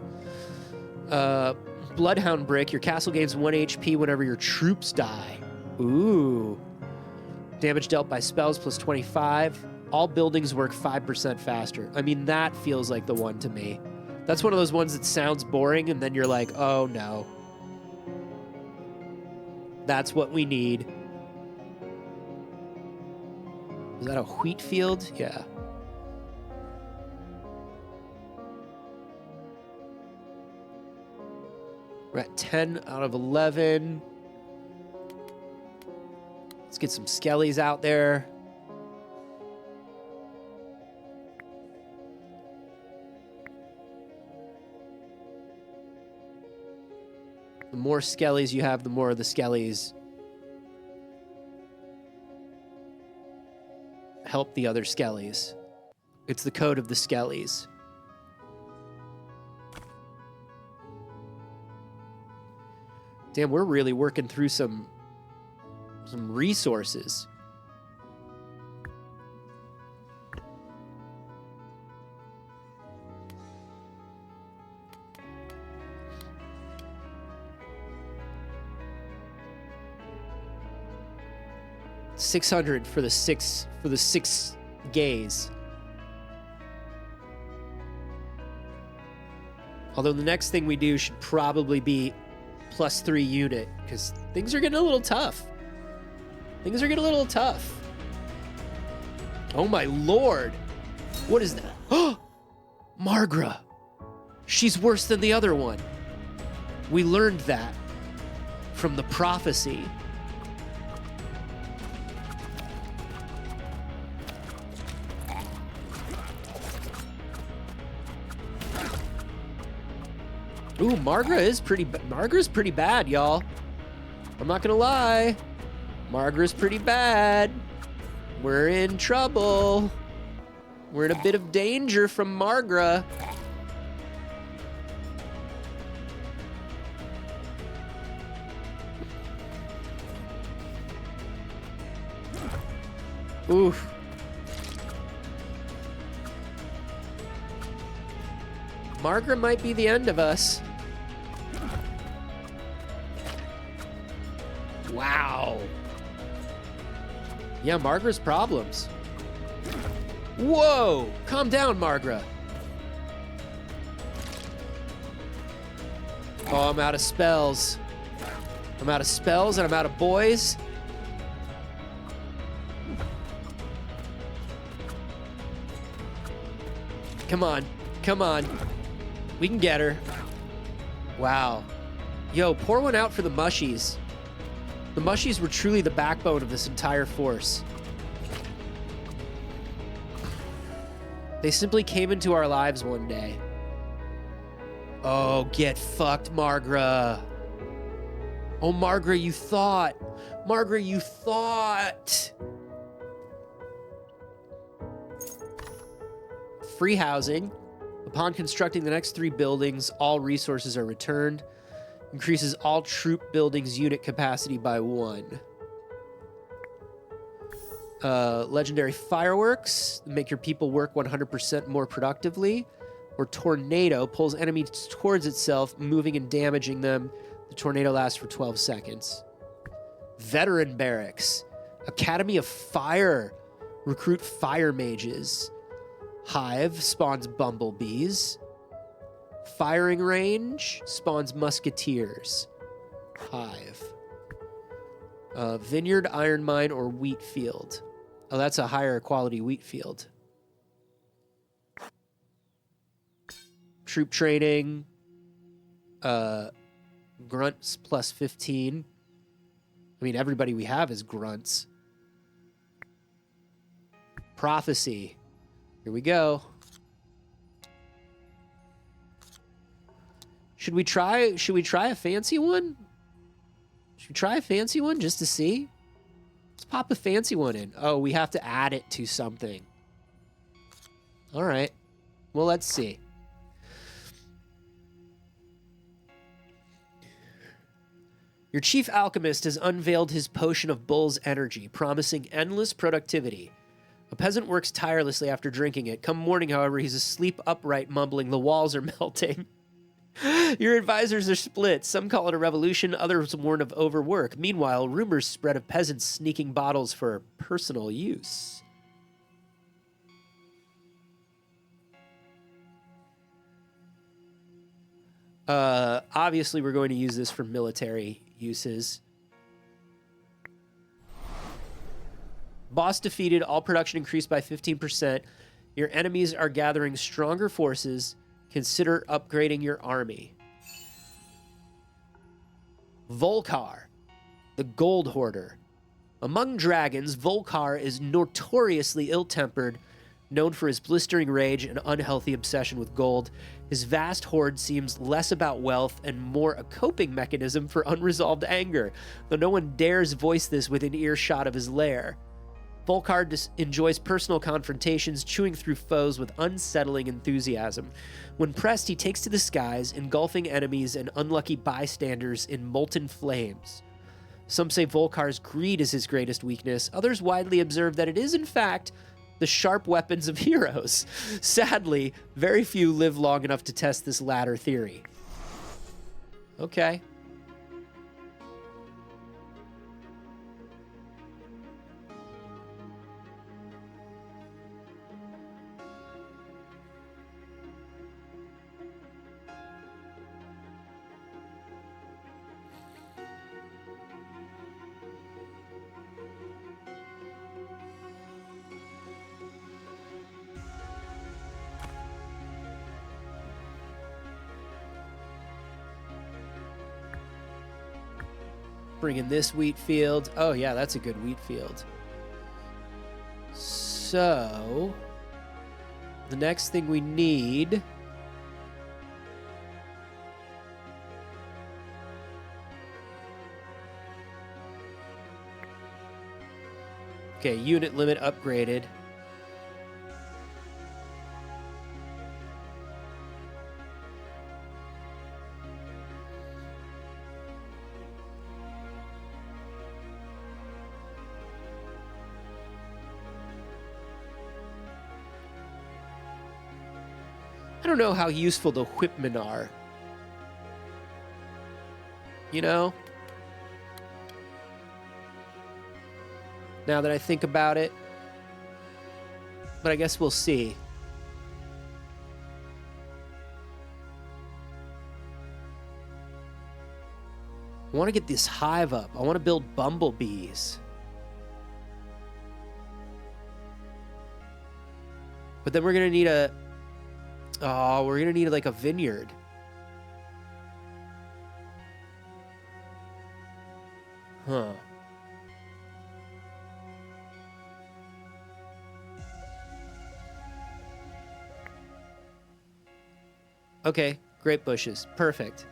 Bloodhound Brick. Your castle gains 1 HP whenever your troops die. Ooh. Damage dealt by spells plus 25. All buildings work 5% faster. I mean, that feels like the one to me. That's one of those ones that sounds boring, and then you're like, oh no. That's what we need. Is that a wheat field? Yeah. We're at 10 out of 11. Let's get some skellies out there. The more skellies you have, the more of the skellies help the other skellies. It's the code of the skellies. Damn, we're really working through some resources. $600 for the six gays. Although the next thing we do should probably be +3 unit, because things are getting a little tough. Things are getting a little tough. Oh my lord. What is that? Oh! Margra. She's worse than the other one. We learned that from the prophecy. Ooh, Margra's pretty bad, y'all. I'm not gonna lie. Margra's pretty bad. We're in trouble. We're in a bit of danger from Margra. Oof. Margra might be the end of us. Wow. Yeah, Margra's problems. Whoa! Calm down, Margra. Oh, I'm out of spells. I'm out of spells and I'm out of boys. Come on. Come on. We can get her. Wow. Yo, pour one out for the mushies. The mushies were truly the backbone of this entire force. They simply came into our lives one day. Oh, get fucked, Margra. Oh, Margra, you thought. Margra, you thought. Free housing. Upon constructing the next 3 buildings, all resources are returned. Increases all troop buildings unit capacity by 1. Legendary fireworks. Make your people work 100% more productively. Or tornado pulls enemies towards itself, moving and damaging them. The tornado lasts for 12 seconds. Veteran barracks. Academy of Fire. Recruit fire mages. Hive spawns bumblebees. Firing range spawns musketeers. Hive. Vineyard, iron mine, or wheat field. Oh, that's a higher quality wheat field. Troop training. Grunts plus 15. I mean, everybody we have is grunts. Prophecy. Here we go. Should we try a fancy one? Should we try a fancy one just to see? Let's pop a fancy one in. Oh, we have to add it to something. All right. Well, let's see. Your chief alchemist has unveiled his potion of bull's energy, promising endless productivity. A peasant works tirelessly after drinking it. Come morning, however, he's asleep upright, mumbling, "The walls are melting." Your advisors are split. Some call it a revolution, others warn of overwork. Meanwhile, rumors spread of peasants sneaking bottles for personal use. Obviously, we're going to use this for military uses. Boss defeated. All production increased by 15%. Your enemies are gathering stronger forces. Consider upgrading your army. Volkar, the Gold Hoarder. Among dragons, Volkar is notoriously ill-tempered, known for his blistering rage and unhealthy obsession with gold. His vast hoard seems less about wealth and more a coping mechanism for unresolved anger, though no one dares voice this within earshot of his lair. Volkar enjoys personal confrontations, chewing through foes with unsettling enthusiasm. When pressed, he takes to the skies, engulfing enemies and unlucky bystanders in molten flames. Some say Volkar's greed is his greatest weakness. Others widely observe that it is, in fact, the sharp weapons of heroes. Sadly, very few live long enough to test this latter theory. Okay. Bring in this wheat field. Oh, yeah, that's a good wheat field. So, the next thing we need... Okay, unit limit upgraded. I don't know how useful the whipmen are. You know? Now that I think about it. But I guess we'll see. I want to get this hive up. I want to build bumblebees. But then we're going to need a... Oh, we're going to need like a vineyard. Huh. Okay, grape bushes. Perfect.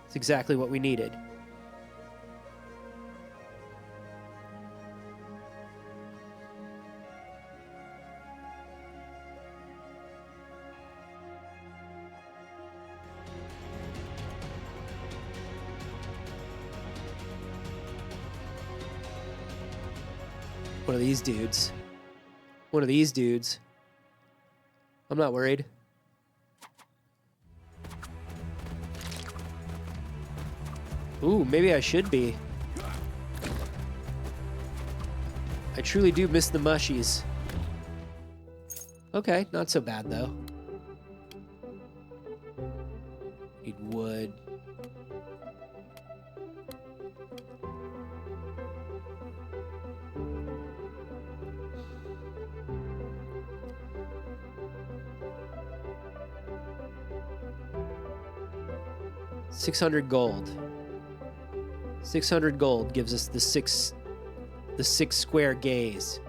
It's exactly what we needed. One of these dudes. One of these dudes. I'm not worried. Ooh, maybe I should be. I truly do miss the mushies. Okay, not so bad though. Need wood. $600 gold. 600 gold gives us the six square gaze.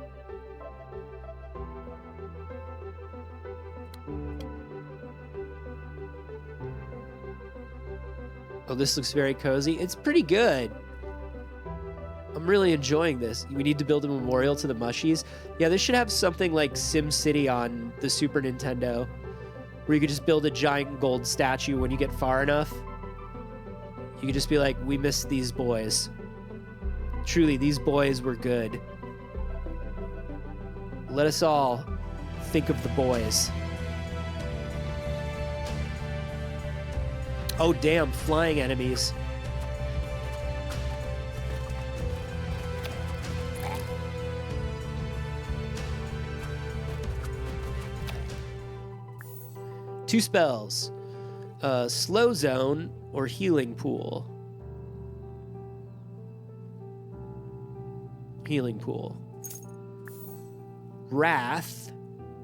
Oh, this looks very cozy. It's pretty good. I'm really enjoying this. We need to build a memorial to the mushies. Yeah, this should have something like SimCity on the Super Nintendo, where you could just build a giant gold statue when you get far enough. You could just be like, we miss these boys. Truly, these boys were good. Let us all think of the boys. Oh, damn, flying enemies. Two spells. Slow Zone or Healing Pool. Healing Pool. Wrath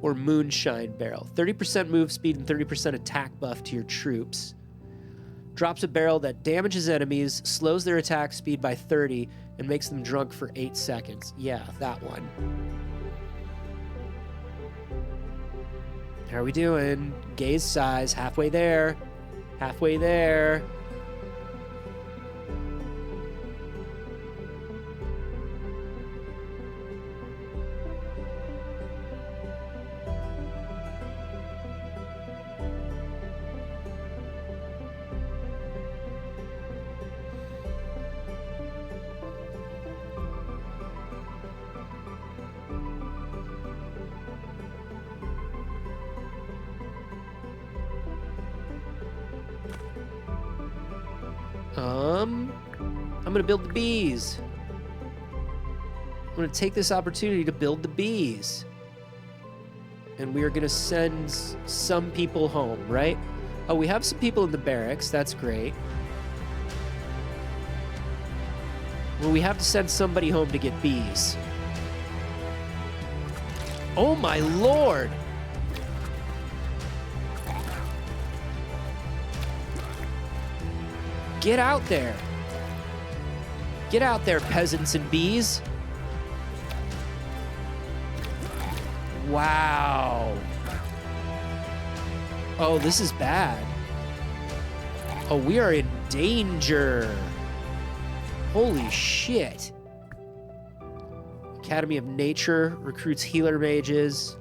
or Moonshine Barrel. 30% move speed and 30% attack buff to your troops. Drops a barrel that damages enemies, slows their attack speed by 30, and makes them drunk for 8 seconds. Yeah, that one. How are we doing? Gaze size, halfway there. Halfway there. I'm gonna build the bees. I'm gonna take this opportunity to build the bees. And we are gonna send some people home, right? Oh, we have some people in the barracks. That's great. Well, we have to send somebody home to get bees. Oh my lord! Get out there. Get out there, peasants and bees. Wow. Oh, this is bad. Oh, we are in danger. Holy shit. Academy of Nature recruits healer mages.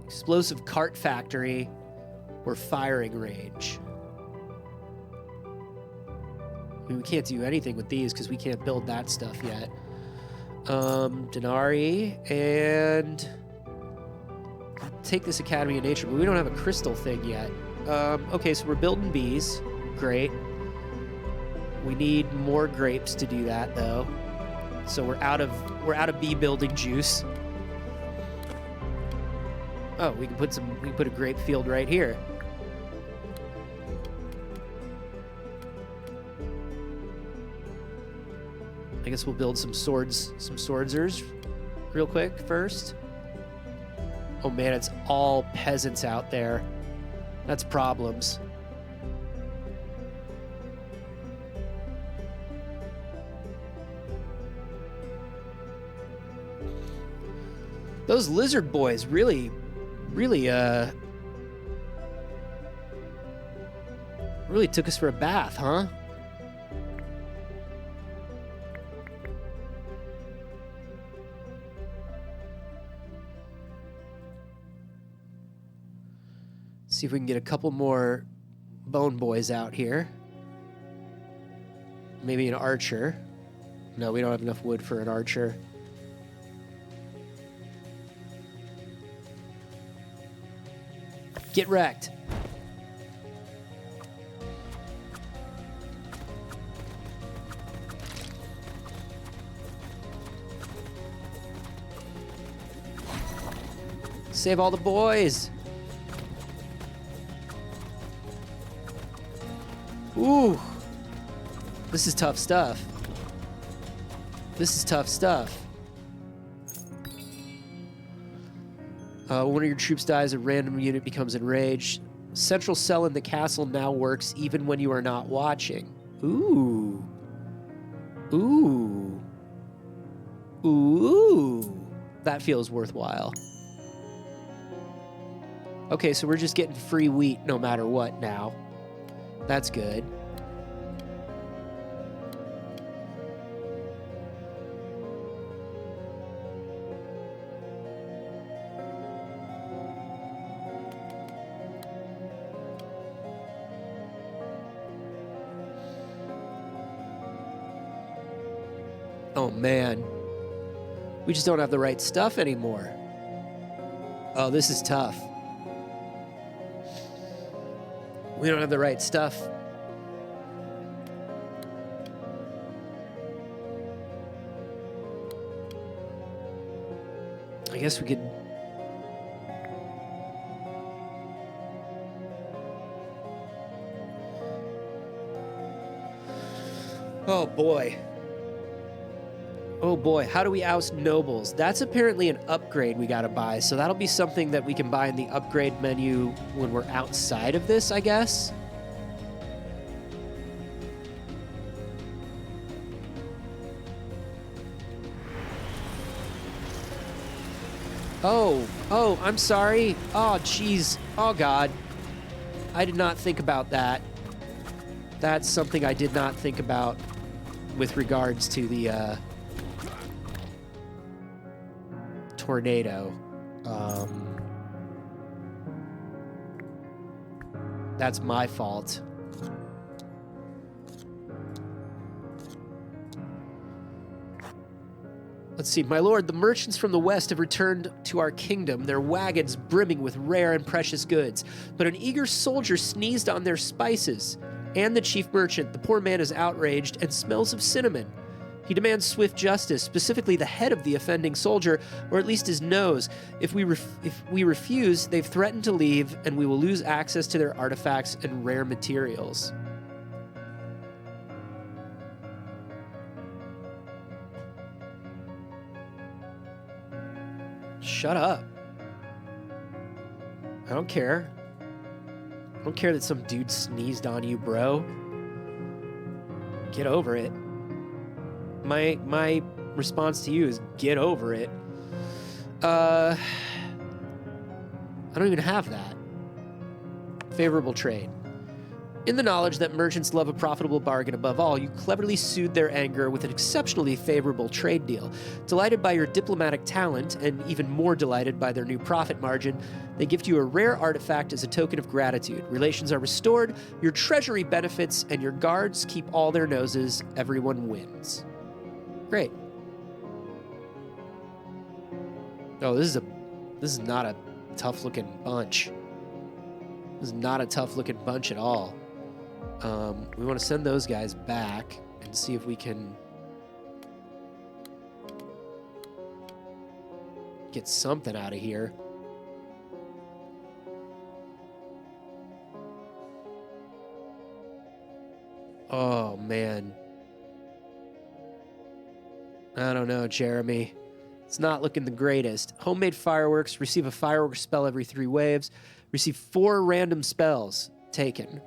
Explosive cart factory or firing range. I mean, we can't do anything with these because we can't build that stuff yet. Denari, and I'll take this Academy of Nature, but we don't have a crystal thing yet. Okay, so we're building bees. Great. We need more grapes to do that, though. So we're out of bee building juice. Oh, we can put a grape field right here. I guess we'll build some swordsers real quick first. Oh man, it's all peasants out there. That's problems. Those lizard boys really took us for a bath, huh? See if we can get a couple more bone boys out here. Maybe an archer. No, we don't have enough wood for an archer. Get wrecked. Save all the boys. Ooh, this is tough stuff. This is tough stuff. One of your troops dies, a random unit becomes enraged. Central cell in the castle now works even when you are not watching. Ooh. Ooh. Ooh. That feels worthwhile. Okay, so we're just getting free wheat no matter what now. That's good. Oh man. We just don't have the right stuff anymore. Oh, this is tough. We don't have the right stuff. I guess we could... Oh boy. Oh boy, how do we oust nobles? That's apparently an upgrade we gotta buy, so that'll be something that we can buy in the upgrade menu when we're outside of this, I guess. Oh, I'm sorry. Oh, jeez. Oh, God. I did not think about that. That's something I did not think about with regards to the tornado. That's my fault. Let's see, my lord, the merchants from the west have returned to our kingdom, their wagons brimming with rare and precious goods. But an eager soldier sneezed on their spices, and the chief merchant, the poor man, is outraged and smells of cinnamon. He demands swift justice, specifically the head of the offending soldier, or at least his nose. If we refuse, they've threatened to leave, and we will lose access to their artifacts and rare materials. Shut up. I don't care. I don't care that some dude sneezed on you, bro. Get over it. My response to you is get over it. I don't even have that. Favorable trade. In the knowledge that merchants love a profitable bargain above all, you cleverly soothed their anger with an exceptionally favorable trade deal. Delighted by your diplomatic talent, and even more delighted by their new profit margin, they gift you a rare artifact as a token of gratitude. Relations are restored, your treasury benefits, and your guards keep all their noses. Everyone wins. Great. Oh, this is not a tough-looking bunch. This is not a tough-looking bunch at all. We want to send those guys back and see if we can get something out of here. Oh, man. I don't know, Jeremy. It's not looking the greatest. Homemade fireworks. Receive a firework spell every 3 waves. Receive 4 random spells. Taken.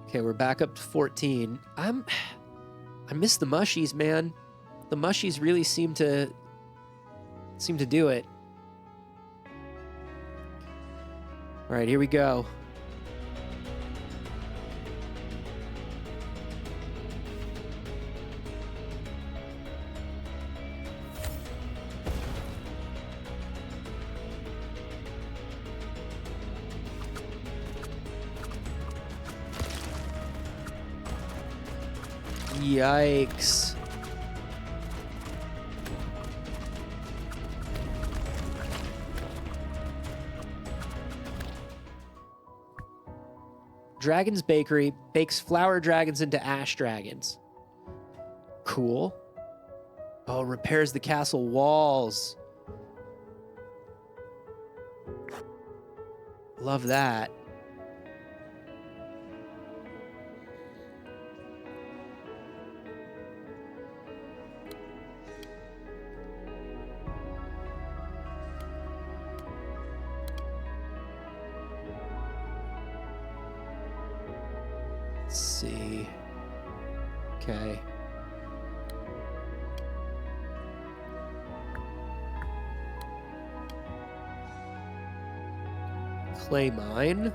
Okay, we're back up to 14. I miss the mushies, man. The mushies really seem to do it. All right, here we go. Yikes. Dragon's Bakery bakes flower dragons into ash dragons. Cool. Oh, repairs the castle walls. Love that. Let's see. Okay. Clay mine.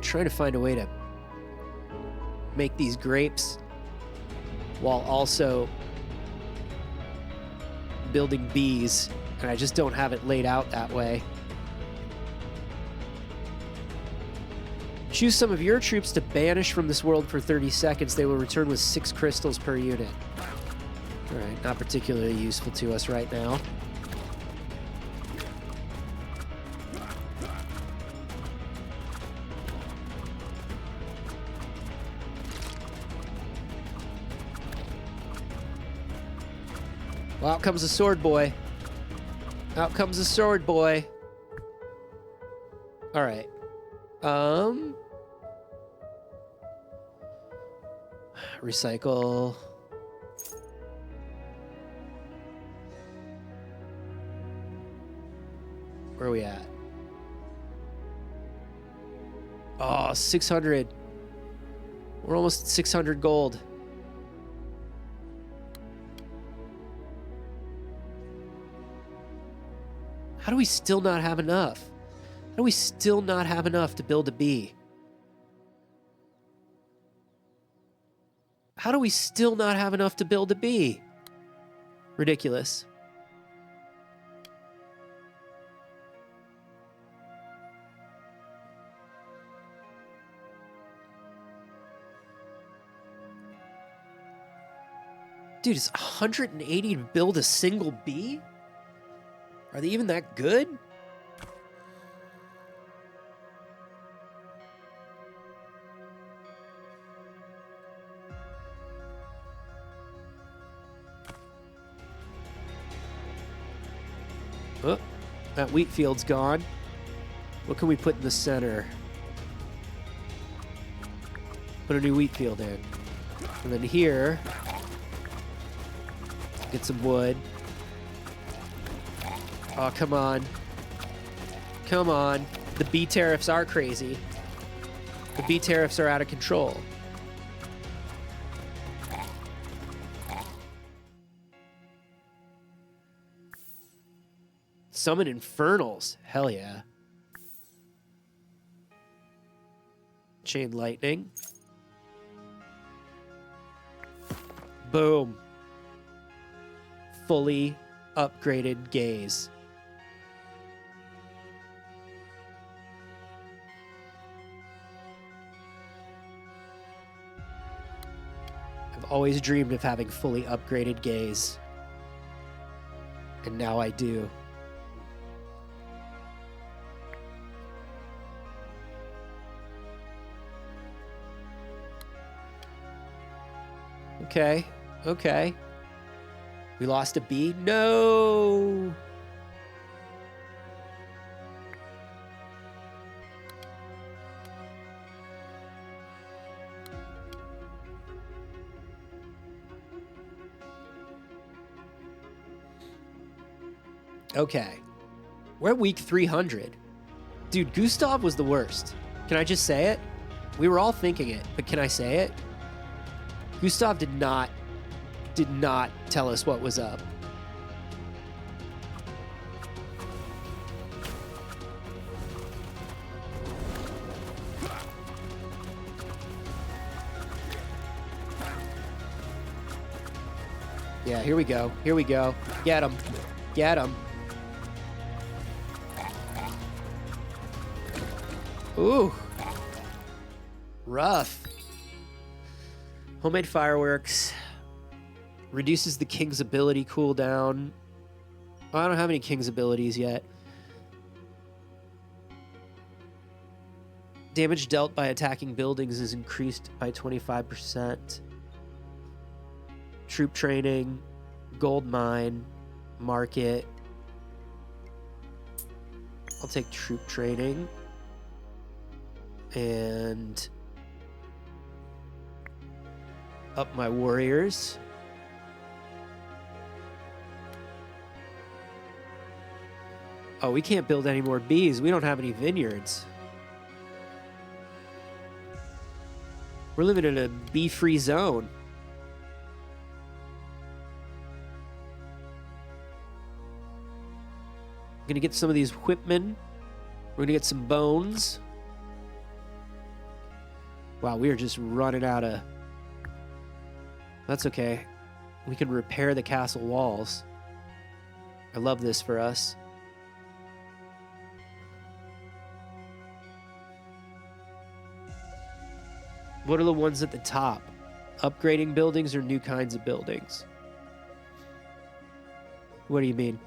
trying to find a way to make these grapes while also building bees, and I just don't have it laid out that way. Choose some of your troops to banish from this world for 30 seconds. They will return with 6 crystals per unit. All right, not particularly useful to us right now. Well, out comes the sword boy. Out comes the sword boy. All right. Recycle. Where are we at? Oh, 600. We're almost at 600 gold. How do we still not have enough? How do we still not have enough to build a bee? How do we still not have enough to build a bee? Ridiculous. Dude, it's 180 to build a single bee? Are they even that good? Oh, that wheat field's gone. What can we put in the center? Put a new wheat field in. And then here, get some wood. Oh, come on. Come on. The bee tariffs are crazy. The bee tariffs are out of control. Summon infernals. Hell yeah. Chain lightning. Boom. Fully upgraded gaze. I've always dreamed of having fully upgraded gaze. And now I do. Okay, okay. We lost a bee? No! Okay. We're at week 300. Dude, Gustav was the worst. Can I just say it? We were all thinking it, but can I say it? Gustav did not tell us what was up. Yeah, here we go. Here we go. Get him. Get him. Ooh. Rough. Homemade fireworks. Reduces the king's ability cooldown. Oh, I don't have any king's abilities yet. Damage dealt by attacking buildings is increased by 25%. Troop training. Gold mine. Market. I'll take troop training. And up my warriors. Oh, we can't build any more bees. We don't have any vineyards. We're living in a bee-free zone. I'm gonna get some of these whipmen. We're gonna get some bones. Wow, we are just running out of... That's okay. We can repair the castle walls. I love this for us. What are the ones at the top? Upgrading buildings or new kinds of buildings? What do you mean?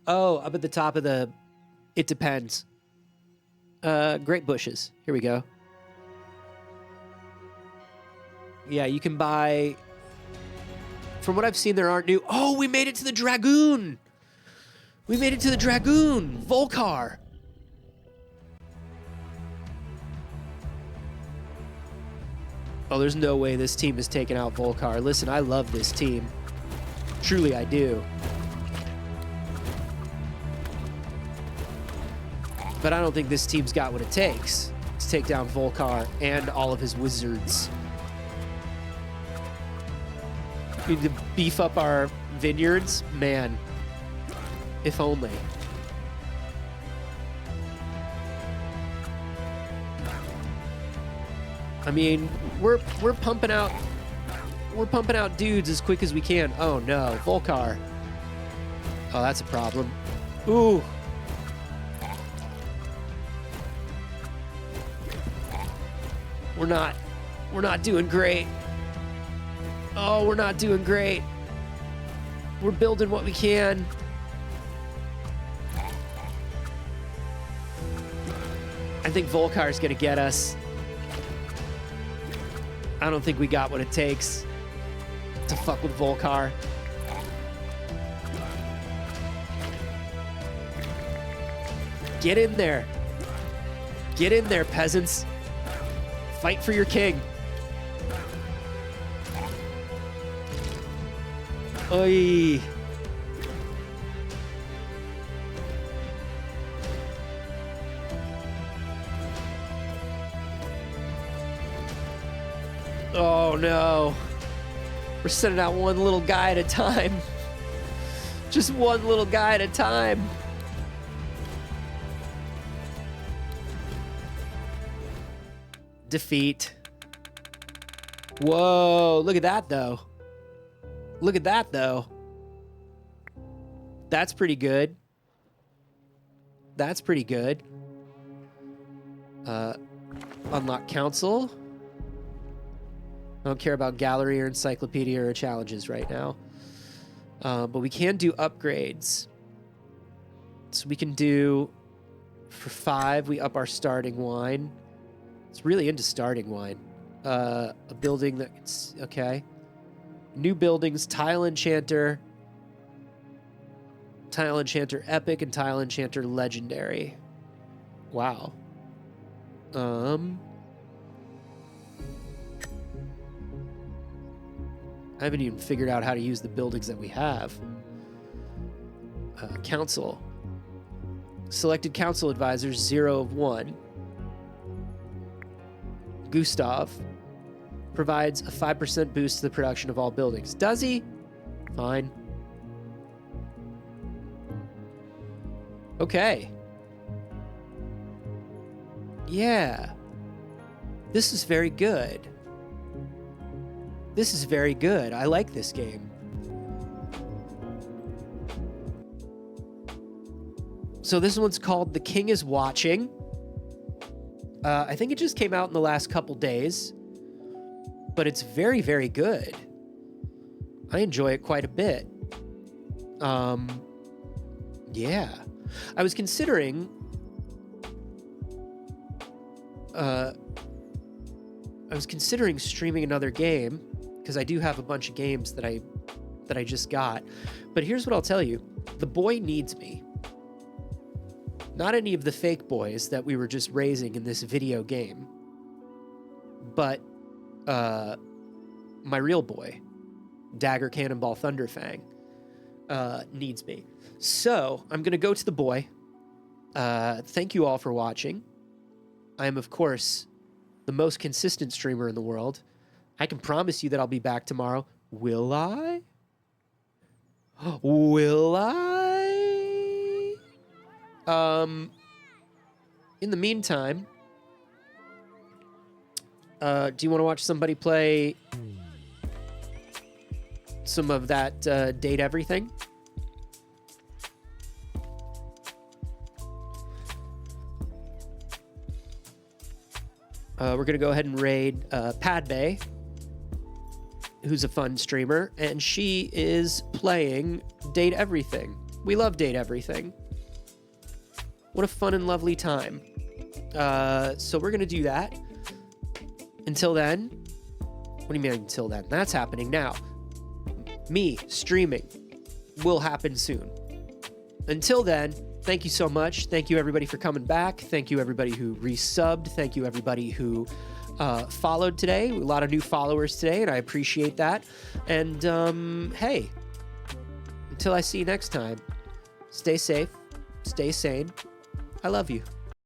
Oh, up at the top of the... It depends. Great bushes. Here we go. Yeah, you can buy... From what I've seen, there aren't new... Oh, we made it to the Dragoon! We made it to the Dragoon! Volcar! Oh, there's no way this team is taking out Volcar. Listen, I love this team. Truly, I do. But I don't think this team's got what it takes to take down Volcar and all of his wizards. We need to beef up our vineyards? Man, if only. I mean, we're pumping out dudes as quick as we can. Oh no, Volcar. Oh, that's a problem. Ooh. We're not doing great. Oh, we're not doing great. We're building what we can. I think Volcar's gonna get us. I don't think we got what it takes to fuck with Volcar. Get in there. Get in there, peasants. Fight for your king. Oi. Oh no. We're sending out one little guy at a time. Just one little guy at a time. Defeat. Whoa, look at that though. Look at that though. That's pretty good. That's pretty good. Unlock council. I don't care about gallery or encyclopedia or challenges right now. But we can do upgrades. So we can do, for 5, we up our starting wine. It's really into starting wine. A building that's, okay. New buildings, Tile Enchanter Epic, and Tile Enchanter Legendary. Wow. I haven't even figured out how to use the buildings that we have. Council. Selected council advisors, 0 of 1. Gustav provides a 5% boost to the production of all buildings. Does he? Fine. Okay. Yeah. This is very good. This is very good. I like this game. So this one's called The King is Watching. I think it just came out in the last couple days, but it's very, very good. I enjoy it quite a bit. Yeah. I was considering streaming another game, because I do have a bunch of games that I just got. But here's what I'll tell you. The boy needs me. Not any of the fake boys that we were just raising in this video game. But my real boy, Dagger Cannonball Thunderfang, needs me. So I'm going to go to the boy. Thank you all for watching. I am, of course, the most consistent streamer in the world. I can promise you that I'll be back tomorrow. Will I? Will I? In the meantime, do you want to watch somebody play some of that Date Everything? We're going to go ahead and raid Padbay, who's a fun streamer, and she is playing Date Everything. We love Date Everything. What a fun and lovely time. So we're going to do that. Until then, what do you mean until then? That's happening now. Me streaming will happen soon. Until then, thank you so much. Thank you everybody for coming back. Thank you everybody who resubbed. Thank you everybody who followed today. A lot of new followers today, and I appreciate that. And hey, until I see you next time, stay safe, stay sane. I love you.